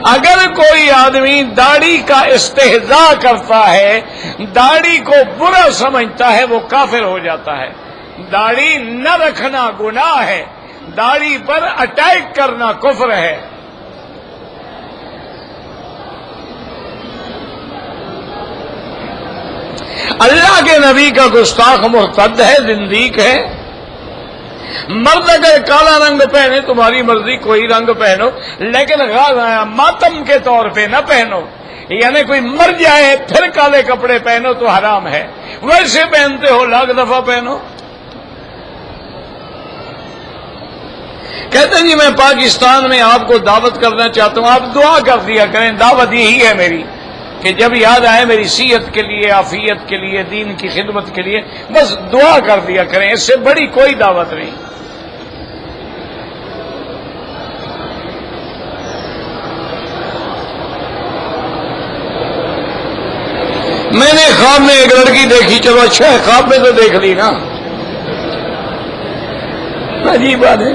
اگر کوئی آدمی داڑھی کا استہزاء کرتا ہے، داڑھی کو برا سمجھتا ہے، وہ کافر ہو جاتا ہے۔ داڑھی نہ رکھنا گناہ ہے، داڑھی پر اٹیک کرنا کفر ہے۔ اللہ کے نبی کا گستاخ مرتد ہے، زندیق ہے۔ مرد اگر کالا رنگ پہنے تمہاری مرضی، کوئی رنگ پہنو، لیکن ماتم کے طور پہ نہ پہنو، یعنی کوئی مر جائے پھر کالے کپڑے پہنو تو حرام ہے، ویسے پہنتے ہو لاکھ دفعہ پہنو۔ کہتے ہیں جی میں پاکستان میں آپ کو دعوت کرنا چاہتا ہوں، آپ دعا کر دیا کریں، دعوت یہی ہے میری کہ جب یاد آئے میری صحت کے لیے، عافیت کے لیے، دین کی خدمت کے لیے، بس دعا کر دیا کریں، اس سے بڑی کوئی دعوت نہیں۔ میں نے خواب میں ایک لڑکی دیکھی، چلو اچھا ہے، خواب میں تو دیکھ لی نا، عجیب بات ہے۔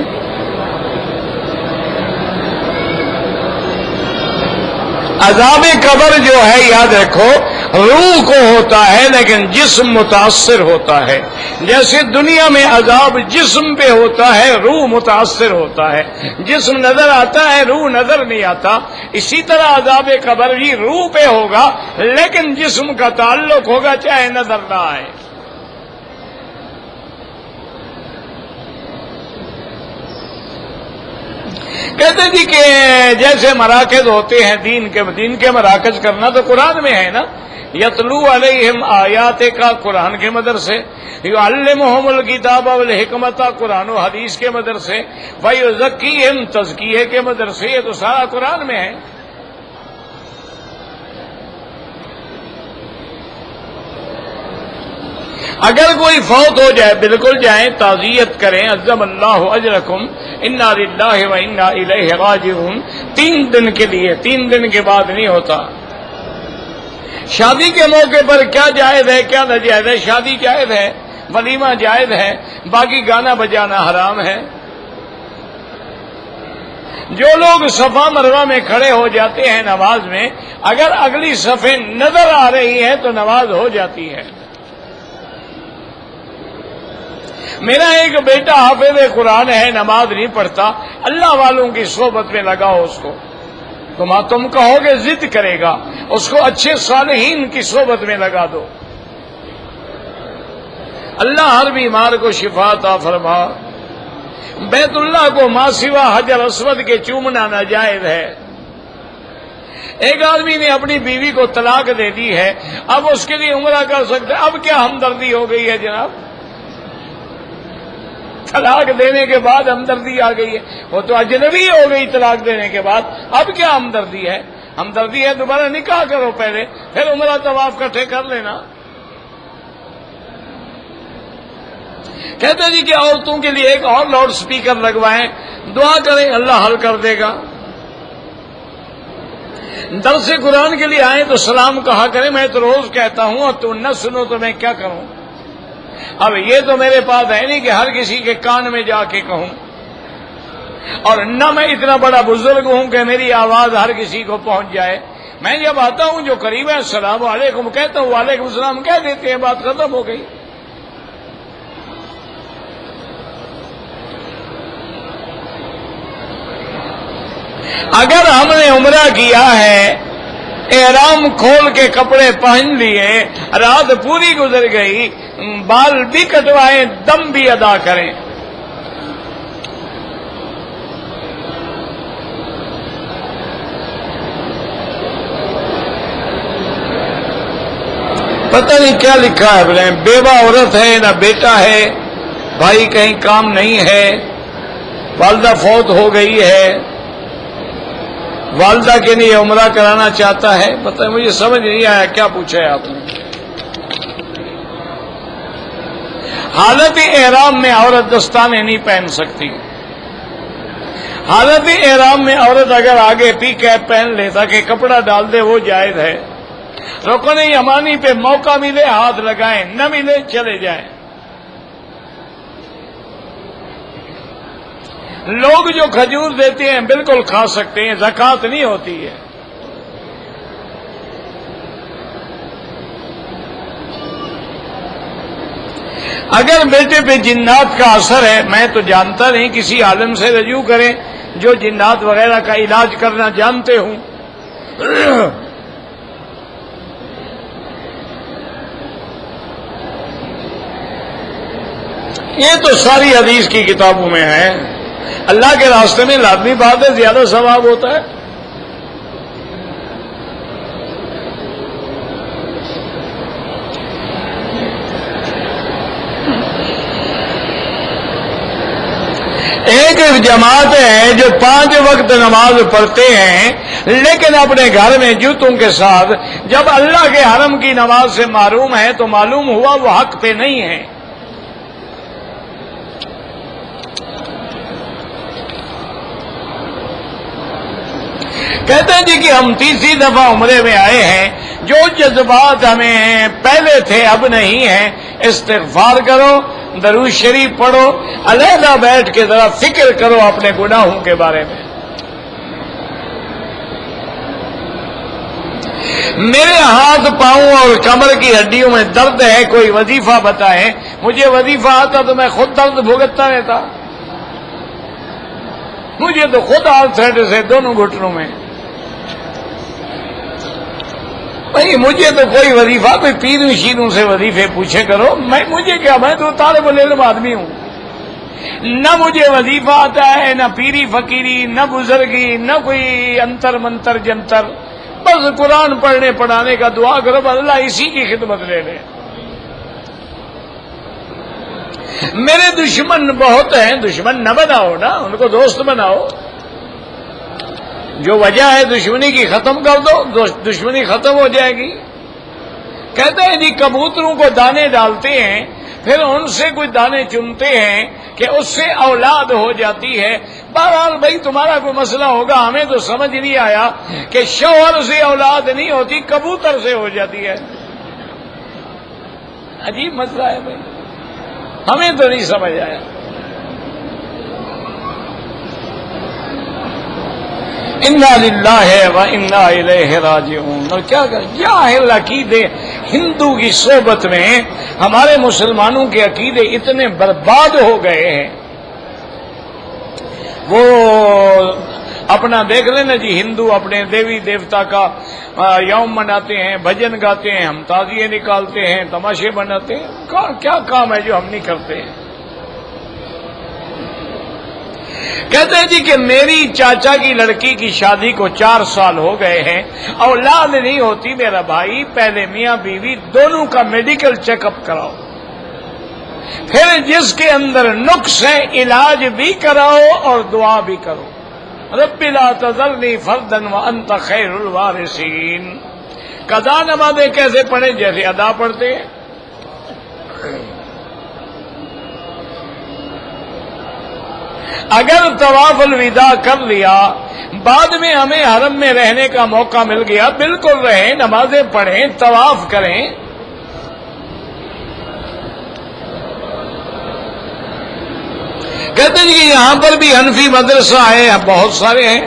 عذاب قبر جو ہے یاد رکھو روح کو ہوتا ہے، لیکن جسم متاثر ہوتا ہے۔ جیسے دنیا میں عذاب جسم پہ ہوتا ہے، روح متاثر ہوتا ہے، جسم نظر آتا ہے، روح نظر نہیں آتا۔ اسی طرح عذاب قبر بھی روح پہ ہوگا، لیکن جسم کا تعلق ہوگا چاہے نظر نہ آئے۔ کہتے جی کہ جیسے مراکز ہوتے ہیں دین کے مراکز کرنا تو قرآن میں ہے نا، یتلو علیہم آیات کا قرآن کے مدرسے، یعلمہم الکتاب والحکمت قرآن و حدیث کے مدرسے، ویزکیہم تزکیہ کے مدرسے، یہ تو سارا قرآن میں ہے۔ اگر کوئی فوت ہو جائے بالکل جائیں، تعزیت کریں، عظم اللہ اجرکم، انا للہ و انا الیہ راجعون، 3 دن کے لیے، 3 دن کے بعد نہیں ہوتا۔ شادی کے موقع پر کیا جائز ہے کیا ناجائز ہے؟ شادی جائز ہے، ولیمہ جائز ہے، باقی گانا بجانا حرام ہے۔ جو لوگ صفا مروہ میں کھڑے ہو جاتے ہیں نماز میں، اگر اگلی صفیں نظر آ رہی ہے تو نماز ہو جاتی ہے۔ میرا ایک بیٹا حافظ قرآن ہے، نماز نہیں پڑھتا، اللہ والوں کی صحبت میں لگاؤ اس کو، تم کہو گے ضد کرے گا، اس کو اچھے صالحین کی صحبت میں لگا دو۔ اللہ ہر بیمار کو شفا عطا فرما۔ بیت اللہ کو ما سوا حجر اسود کے چومنا ناجائز ہے۔ ایک آدمی نے اپنی بیوی کو طلاق دے دی ہے، اب اس کے لیے عمرہ کر سکتے، اب کیا ہمدردی ہو گئی ہے جناب؟ طلاق دینے کے بعد ہمدردی آ گئی ہے، وہ تو اجنبی ہو گئی طلاق دینے کے بعد، اب کیا ہمدردی ہے؟ ہمدردی ہے دوبارہ نکاح کرو پہلے، پھر عمرہ طواف اکٹھے کر لینا۔ کہتے جی کہ عورتوں کے لیے ایک اور لاؤڈ سپیکر لگوائیں، دعا کریں اللہ حل کر دے گا۔ درس قرآن کے لیے آئیں تو سلام کہا کریں، میں تو روز کہتا ہوں اور تم نہ سنو تو میں کیا کروں؟ اب یہ تو میرے پاس ہے نہیں کہ ہر کسی کے کان میں جا کے کہوں، اور نہ میں اتنا بڑا بزرگ ہوں کہ میری آواز ہر کسی کو پہنچ جائے۔ میں جب آتا ہوں جو قریب ہے السلام علیکم کہتا ہوں، وعلیکم السلام کہہ دیتے ہیں، بات ختم ہو گئی۔ اگر ہم نے عمرہ کیا ہے، احرام کھول کے کپڑے پہن لیے، رات پوری گزر گئی، بال بھی کٹوائیں، دم بھی ادا کریں، پتہ نہیں کیا لکھا ہے، بولے بیوہ عورت ہے نہ بیٹا ہے، بھائی کہیں کام نہیں ہے، والدہ فوت ہو گئی ہے، والدہ کے لیے عمرہ کرانا چاہتا ہے۔ پتہ ہے مجھے سمجھ نہیں آیا کیا پوچھا ہے آپ نے۔ حالت احرام میں عورت دستانے نہیں پہن سکتی۔ حالت احرام میں عورت اگر آگے پی کیپ پہن لے تاکہ کپڑا ڈال دے وہ جائز ہے۔ رکن یمانی پہ موقع ملے ہاتھ لگائیں، نہ ملے چلے جائیں۔ لوگ جو کھجور دیتے ہیں بالکل کھا سکتے ہیں، زکوٰۃ نہیں ہوتی ہے۔ اگر بیٹے پہ جنات کا اثر ہے، میں تو جانتا نہیں، کسی عالم سے رجوع کریں جو جنات وغیرہ کا علاج کرنا جانتے ہوں۔ یہ تو ساری حدیث کی کتابوں میں ہے۔ اللہ کے راستے میں لازمی بات ہے زیادہ ثواب ہوتا ہے۔ ایک جماعت ہے جو 5 وقت نماز پڑھتے ہیں لیکن اپنے گھر میں جوتوں کے ساتھ، جب اللہ کے حرم کی نماز سے محروم ہے تو معلوم ہوا وہ حق پہ نہیں ہے۔ کہتے ہیں جی کہ ہم تیسری دفعہ عمرے میں آئے ہیں، جو جذبات ہمیں پہلے تھے اب نہیں ہیں، استغفار کرو، درود شریف پڑھو، علیحدہ بیٹھ کے ذرا فکر کرو اپنے گناہوں کے بارے میں۔ میرے ہاتھ پاؤں اور کمر کی ہڈیوں میں درد ہے، کوئی وظیفہ بتائیں۔ مجھے وظیفہ آتا تو میں خود درد بھگتتا رہتا، مجھے تو خود آرتھرائٹس ہے دونوں گھٹنوں میں۔ بھائی مجھے تو کوئی وظیفہ، کوئی پیروں شیروں سے وظیفے پوچھے کرو، مجھے کیا، میں تو طالب العلم آدمی ہوں، نہ مجھے وظیفہ آتا ہے، نہ پیری فقیری، نہ بزرگی، نہ کوئی انتر منتر جنتر، بس قرآن پڑھنے پڑھانے کا دعا کرو، اللہ اسی کی خدمت لے لے۔ میرے دشمن بہت ہیں، دشمن نہ بناؤ نا، ان کو دوست بناؤ۔ جو وجہ ہے دشمنی کی ختم کر دو، دشمنی ختم ہو جائے گی۔ کہتے ہیں جی کبوتروں کو دانے ڈالتے ہیں، پھر ان سے کوئی دانے چنتے ہیں کہ اس سے اولاد ہو جاتی ہے۔ بہرحال بھائی تمہارا کوئی مسئلہ ہوگا، ہمیں تو سمجھ نہیں آیا کہ شوہر سے اولاد نہیں ہوتی، کبوتر سے ہو جاتی ہے۔ عجیب مسئلہ ہے بھائی، ہمیں تو نہیں سمجھ آیا۔ انا للہ و انا الیہ راجعون۔ اور کیا جاہل عقیدے ہندو کی صحبت میں ہمارے مسلمانوں کے عقیدے اتنے برباد ہو گئے ہیں۔ وہ اپنا دیکھ لینا جی، ہندو اپنے دیوی دیوتا کا یوم مناتے ہیں، بھجن گاتے ہیں، ہم تعزیے نکالتے ہیں، تماشے بناتے ہیں۔ کیا کام ہے جو ہم نہیں کرتے ہیں؟ کہتے ہیں جی کہ میری چاچا کی لڑکی کی شادی کو 4 سال ہو گئے ہیں، اولاد نہیں ہوتی۔ میرا بھائی پہلے میاں بیوی دونوں کا میڈیکل چیک اپ کراؤ، پھر جس کے اندر نقص ہے علاج بھی کراؤ اور دعا بھی کرو۔ رب لا تذرنی فردا وانت خیر الوارثین۔ قضا نمازیں کیسے پڑھیں؟ جیسے ادا پڑھتے ہیں۔ اگر طواف الوداع کر لیا، بعد میں ہمیں حرم میں رہنے کا موقع مل گیا، بالکل رہیں، نمازیں پڑھیں، طواف کریں۔ کہتے ہیں کہ یہاں پر بھی حنفی مدرسہ ہے، بہت سارے ہیں۔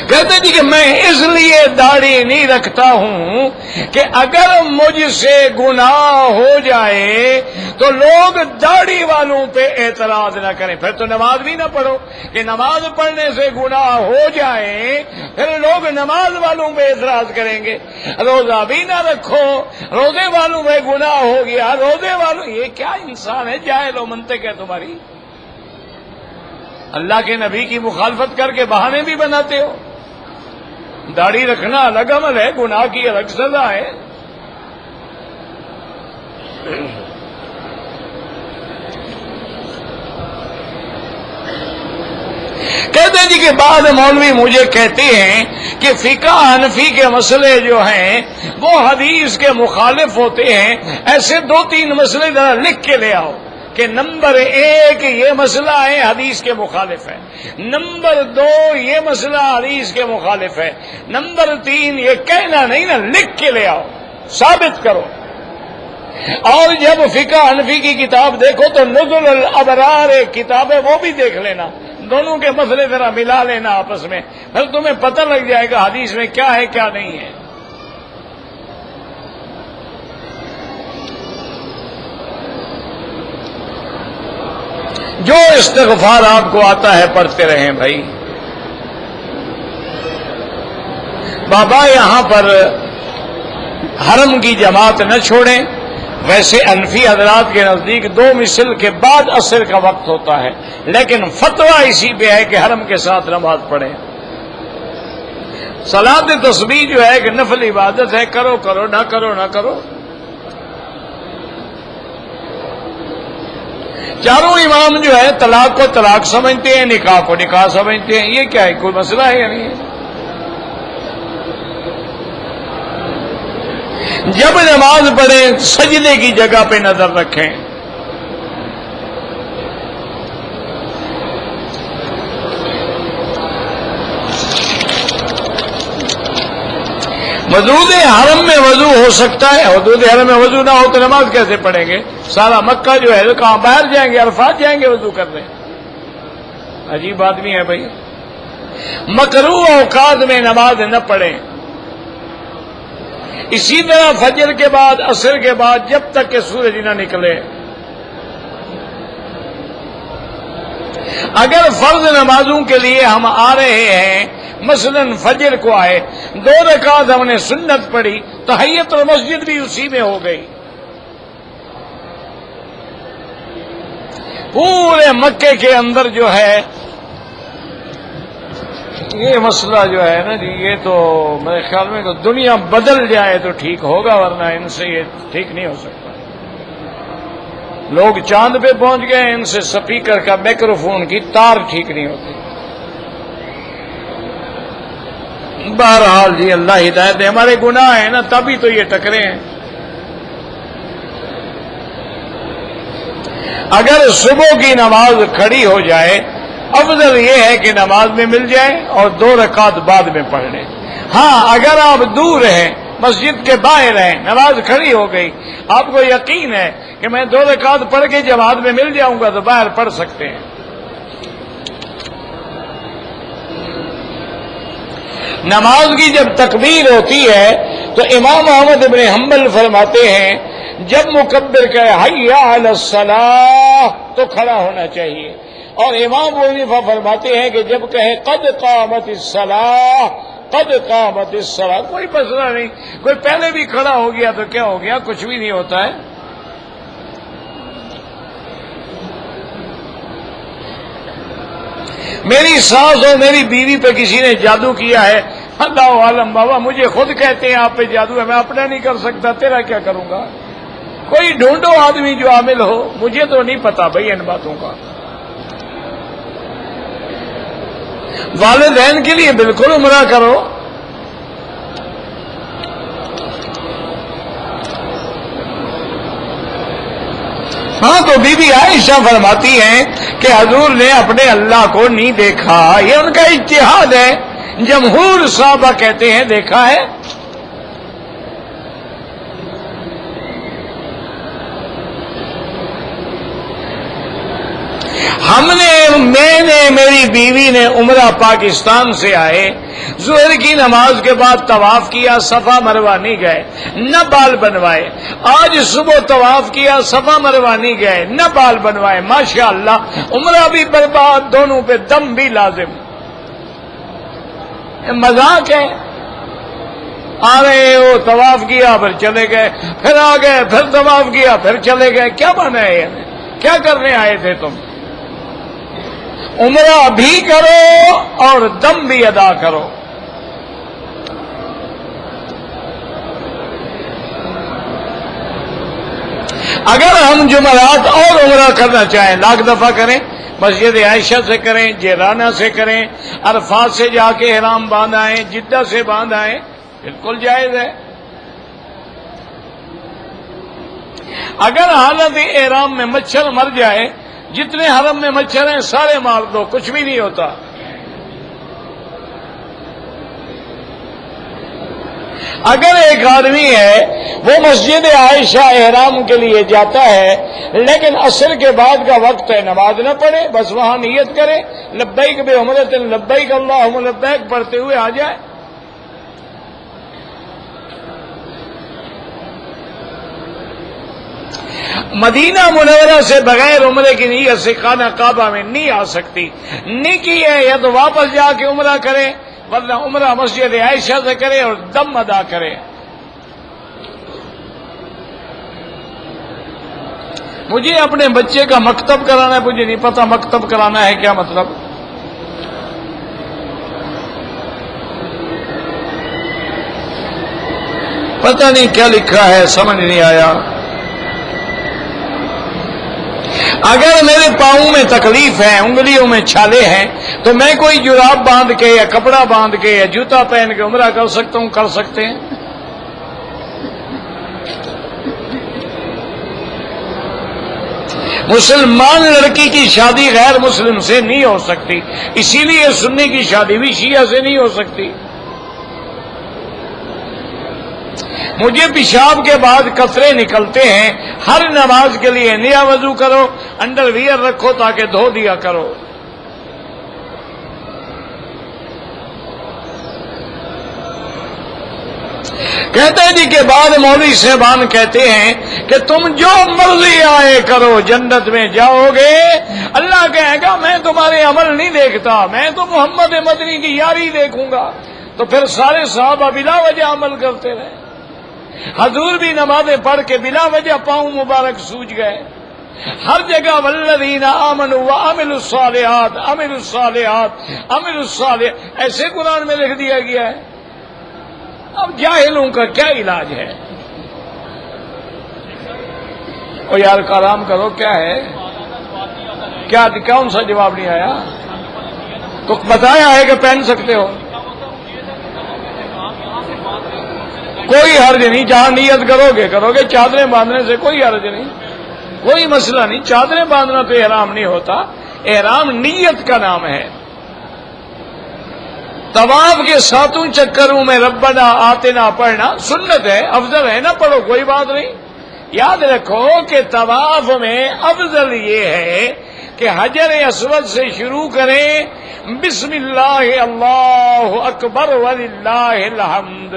کہتے ہیں کہ میں اس لیے داڑھی نہیں رکھتا ہوں کہ اگر مجھ سے گناہ ہو جائے تو لوگ داڑھی والوں پہ اعتراض نہ کریں، پھر تو نماز بھی نہ پڑھو، کہ نماز پڑھنے سے گناہ ہو جائے پھر لوگ نماز والوں پہ اعتراض کریں گے۔ روزہ بھی نہ رکھو، روزے والوں پہ گناہ ہو گیا، روزے والوں، یہ کیا انسان ہے، جاہل و منطق ہے تمہاری۔ اللہ کے نبی کی مخالفت کر کے بہانے بھی بناتے ہو۔ داڑھی رکھنا الگ عمل ہے، گناہ کی الگ سزا ہے۔ کہتے ہیں جی کہ بعض مولوی مجھے کہتے ہیں کہ فقہ حنفی کے مسئلے جو ہیں وہ حدیث کے مخالف ہوتے ہیں، ایسے 2-3 مسئلے ذرا لکھ کے لے آؤ کہ نمبر 1 یہ مسئلہ ہے حدیث کے مخالف ہے، نمبر 2 یہ مسئلہ حدیث کے مخالف ہے، نمبر 3 یہ کہنا نہیں نا، لکھ کے لے آؤ، ثابت کرو۔ اور جب فقہ حنفی کی کتاب دیکھو تو نزل الابرار ایک کتاب ہے، وہ بھی دیکھ لینا، دونوں کے مسئلے ذرا ملا لینا آپس میں، پھر تمہیں پتہ لگ جائے گا حدیث میں کیا ہے کیا نہیں ہے۔ جو استغفار آپ کو آتا ہے پڑھتے رہیں بھائی۔ بابا یہاں پر حرم کی جماعت نہ چھوڑیں۔ ویسے حنفی حضرات کے نزدیک 2 مثل کے بعد عصر کا وقت ہوتا ہے، لیکن فتویٰ اسی پہ ہے کہ حرم کے ساتھ نماز پڑھیں۔ صلاۃ تسبیح جو ہے کہ نفل عبادت ہے، کرو کرو، نہ کرو نہ کرو۔ چاروں امام جو ہے طلاق کو طلاق سمجھتے ہیں، نکاح کو نکاح سمجھتے ہیں، یہ کیا ہے، کوئی مسئلہ ہے یا نہیں ہے؟ جب نماز پڑھیں سجدے کی جگہ پہ نظر رکھیں۔ حدود حرم میں وضو ہو سکتا ہے، حدود حرم میں وضو نہ ہو تو نماز کیسے پڑھیں گے؟ سارا مکہ جو ہے کہاں باہر جائیں گے، عرفات جائیں گے وضو کرنے؟ عجیب آدمی ہے بھائی۔ مکروہ اوقات میں نماز نہ پڑھیں۔ اسی طرح فجر کے بعد، عصر کے بعد، جب تک کہ سورج نہ نکلے۔ اگر فرض نمازوں کے لیے ہم آ رہے ہیں، مثلا فجر کو آئے، 2 رکعت ہم نے سنت پڑھی، تحیت المسجد بھی اسی میں ہو گئی۔ پورے مکے کے اندر جو ہے یہ مسئلہ جو ہے نا جی، یہ تو میرے خیال میں تو دنیا بدل جائے تو ٹھیک ہوگا، ورنہ ان سے یہ ٹھیک نہیں ہو سکتا۔ لوگ چاند پہ پہنچ گئے، ان سے سپیکر کا مائکروفون کی تار ٹھیک نہیں ہوتی۔ بہرحال جی اللہ ہدایت دے، ہمارے گناہ ہیں نا تبھی تو یہ ٹکرے ہیں۔ اگر صبح کی نماز کھڑی ہو جائے، افضل یہ ہے کہ نماز میں مل جائے اور 2 رکعت بعد میں پڑھ لیں۔ ہاں اگر آپ دور ہیں، مسجد کے باہر ہیں، نماز کھڑی ہو گئی، آپ کو یقین ہے کہ میں 2 رکعت پڑھ کے جماعت میں مل جاؤں گا، تو باہر پڑھ سکتے ہیں۔ نماز کی جب تکبیر ہوتی ہے تو امام احمد بن حنبل فرماتے ہیں جب مکبر کہے حی علی الصلاۃ تو کھڑا ہونا چاہیے، اور امام ابو حنیفہ فرماتے ہیں کہ جب کہے قد قامت الصلاۃ، قد قامت الصلاۃ، کوئی مسئلہ نہیں، کوئی پہلے بھی کھڑا ہو گیا تو کیا ہو گیا، کچھ بھی نہیں ہوتا ہے۔ میری ساس اور میری بیوی پہ کسی نے جادو کیا ہے، اللہ عالم بابا، مجھے خود کہتے ہیں آپ پہ جادو ہے، میں اپنا نہیں کر سکتا، تیرا کیا کروں گا؟ کوئی ڈھونڈو آدمی جو عامل ہو، مجھے تو نہیں پتا بھائی ان باتوں کا۔ والدین کے لیے بالکل عمرہ کرو۔ ہاں تو بی بی عائشہ فرماتی ہیں کہ حضور نے اپنے اللہ کو نہیں دیکھا، یہ ان کا اجتہاد ہے، جمہور صحابہ کہتے ہیں دیکھا ہے۔ میں نے میری بیوی نے عمرہ پاکستان سے آئے، ظہر کی نماز کے بعد طواف کیا، صفا مروا نہیں گئے، نہ بال بنوائے۔ آج صبح طواف کیا، صفا مروا نہیں گئے، نہ بال بنوائے۔ ماشاءاللہ عمرہ بھی برباد، دونوں پہ دم بھی لازم۔ مذاق ہے؟ آ رہے ہو، طواف کیا پھر چلے گئے، پھر آ گئے، پھر طواف کیا پھر چلے گئے، کیا بنا ہے؟ کیا کرنے آئے تھے تم؟ عمرہ بھی کرو اور دم بھی ادا کرو۔ اگر ہم جمعرات اور عمرہ کرنا چاہیں، لاکھ دفعہ کریں، مسجد عائشہ سے کریں، جیرانہ سے کریں، عرفات سے جا کے احرام باندھ آئیں، جدہ سے باندھ آئیں، بالکل جائز ہے۔ اگر حالت احرام میں مچھر مر جائے، جتنے حرم میں مچھر ہیں سارے مار دو، کچھ بھی نہیں ہوتا۔ اگر ایک آدمی ہے وہ مسجد عائشہ احرام کے لیے جاتا ہے، لیکن عصر کے بعد کا وقت ہے، نماز نہ پڑھے، بس وہاں نیت کرے، لبیک بعمرۃ لبیک اللہم لبیک پڑھتے ہوئے آ جائے۔ مدینہ منورہ سے بغیر عمرے کی نیت سے خانہ کعبہ میں نہیں آ سکتی، نہیں کی ہے، یا تو واپس جا کے عمرہ کرے، ورنہ عمرہ مسجد عائشہ سے کرے اور دم ادا کرے۔ مجھے اپنے بچے کا مکتب کرانا ہے، مجھے نہیں پتا مکتب کرانا ہے کیا مطلب۔ پتہ نہیں کیا لکھا ہے، سمجھ نہیں آیا۔ اگر میرے پاؤں میں تکلیف ہے، انگلیوں میں چھالے ہیں، تو میں کوئی جراب باندھ کے یا کپڑا باندھ کے یا جوتا پہن کے عمرہ کر سکتا ہوں؟ کر سکتے ہیں۔ مسلمان لڑکی کی شادی غیر مسلم سے نہیں ہو سکتی، اسی لیے سنی کی شادی بھی شیعہ سے نہیں ہو سکتی۔ مجھے پیشاب کے بعد قطرے نکلتے ہیں، ہر نماز کے لیے نیا وضو کرو، انڈر ویئر رکھو تاکہ دھو دیا کرو۔ کہتے ہیں جی کے بعد مولوی صاحبان کہتے ہیں کہ تم جو مرضی آئے کرو جنت میں جاؤ گے۔ اللہ کہے گا میں تمہارے عمل نہیں دیکھتا، میں تو محمد مدنی کی یاری دیکھوں گا۔ تو پھر سارے صحابہ بلا وجہ عمل کرتے رہے، حضور بھی نمازیں پڑھ کے بلا وجہ پاؤں مبارک سوج گئے۔ ہر جگہ والذین آمنوا وعملوا الصالحات عملوا الصالحات عملوا الصالحات ایسے قرآن میں لکھ دیا گیا ہے۔ اب جاہلوں کا کیا علاج ہے؟ او یار آرام کرو، کیا ہے؟ کیا کون سا جواب نہیں آیا؟ تو بتایا ہے کہ پہن سکتے ہو، کوئی حرج نہیں، جہاں نیت کرو گے چادریں باندھنے سے کوئی حرج نہیں، کوئی مسئلہ نہیں۔ چادریں باندھنا تو احرام نہیں ہوتا، احرام نیت کا نام ہے۔ طواف کے 7 چکروں میں ربنا آتنا پڑھنا سنت ہے، افضل ہے، نہ پڑھو کوئی بات نہیں۔ یاد رکھو کہ طواف میں افضل یہ ہے کہ حجر اسود سے شروع کریں، بسم اللہ اللہ اکبر وللہ الحمد،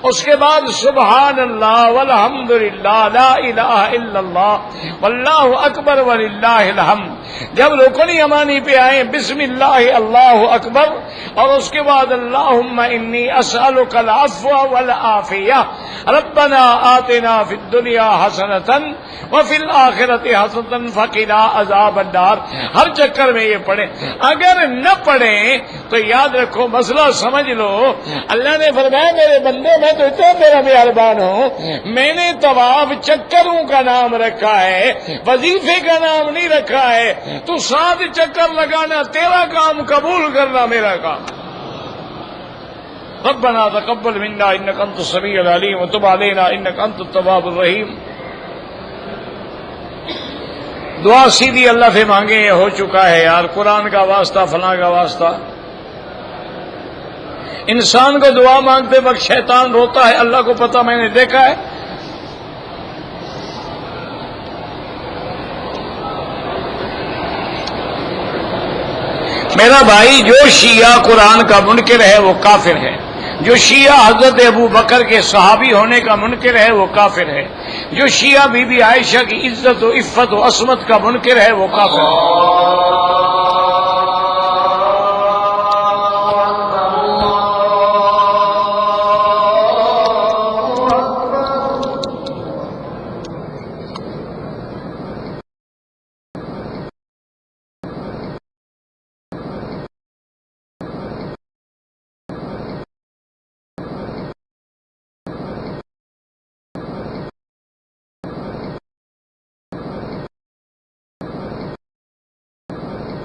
اس کے بعد سبحان اللہ والحمد للہ لا الہ الا اللہ واللہ اکبر وللہ الحمد۔ جب رکن یمانی پہ آئیں بسم اللہ اللہ اکبر، اور اس کے بعد اللہم انی اسألک العفو والعافیہ، ربنا آتنا فی الدنیا حسنۃ وفی الآخرۃ حسنۃ وقنا عذاب النار، ہر چکر میں یہ پڑھیں۔ اگر نہ پڑھیں تو یاد رکھو مسئلہ سمجھ لو، اللہ نے فرمایا میرے بندے میں تو اتنا میرا مہربان ہوں، میں نے طواف چکروں کا نام رکھا ہے، وظیفے کا نام نہیں رکھا ہے۔ تو 7 چکر لگانا تیرا کام، قبول کرنا میرا کام۔ ربنا تقبل منا انك انت السميع العليم وتب علينا انك انت التواب الرحيم۔ دعا سیدھی اللہ سے مانگے یہ ہو چکا ہے یار، قرآن کا واسطہ فلاں کا واسطہ۔ انسان کو دعا مانگتے وقت شیطان روتا ہے، اللہ کو پتہ، میں نے دیکھا ہے۔ میرا بھائی، جو شیعہ قرآن کا منکر ہے وہ کافر ہے، جو شیعہ حضرت ابو بکر کے صحابی ہونے کا منکر ہے وہ کافر ہے، جو شیعہ بی بی عائشہ کی عزت و عفت و عصمت کا منکر ہے وہ کافر ہے۔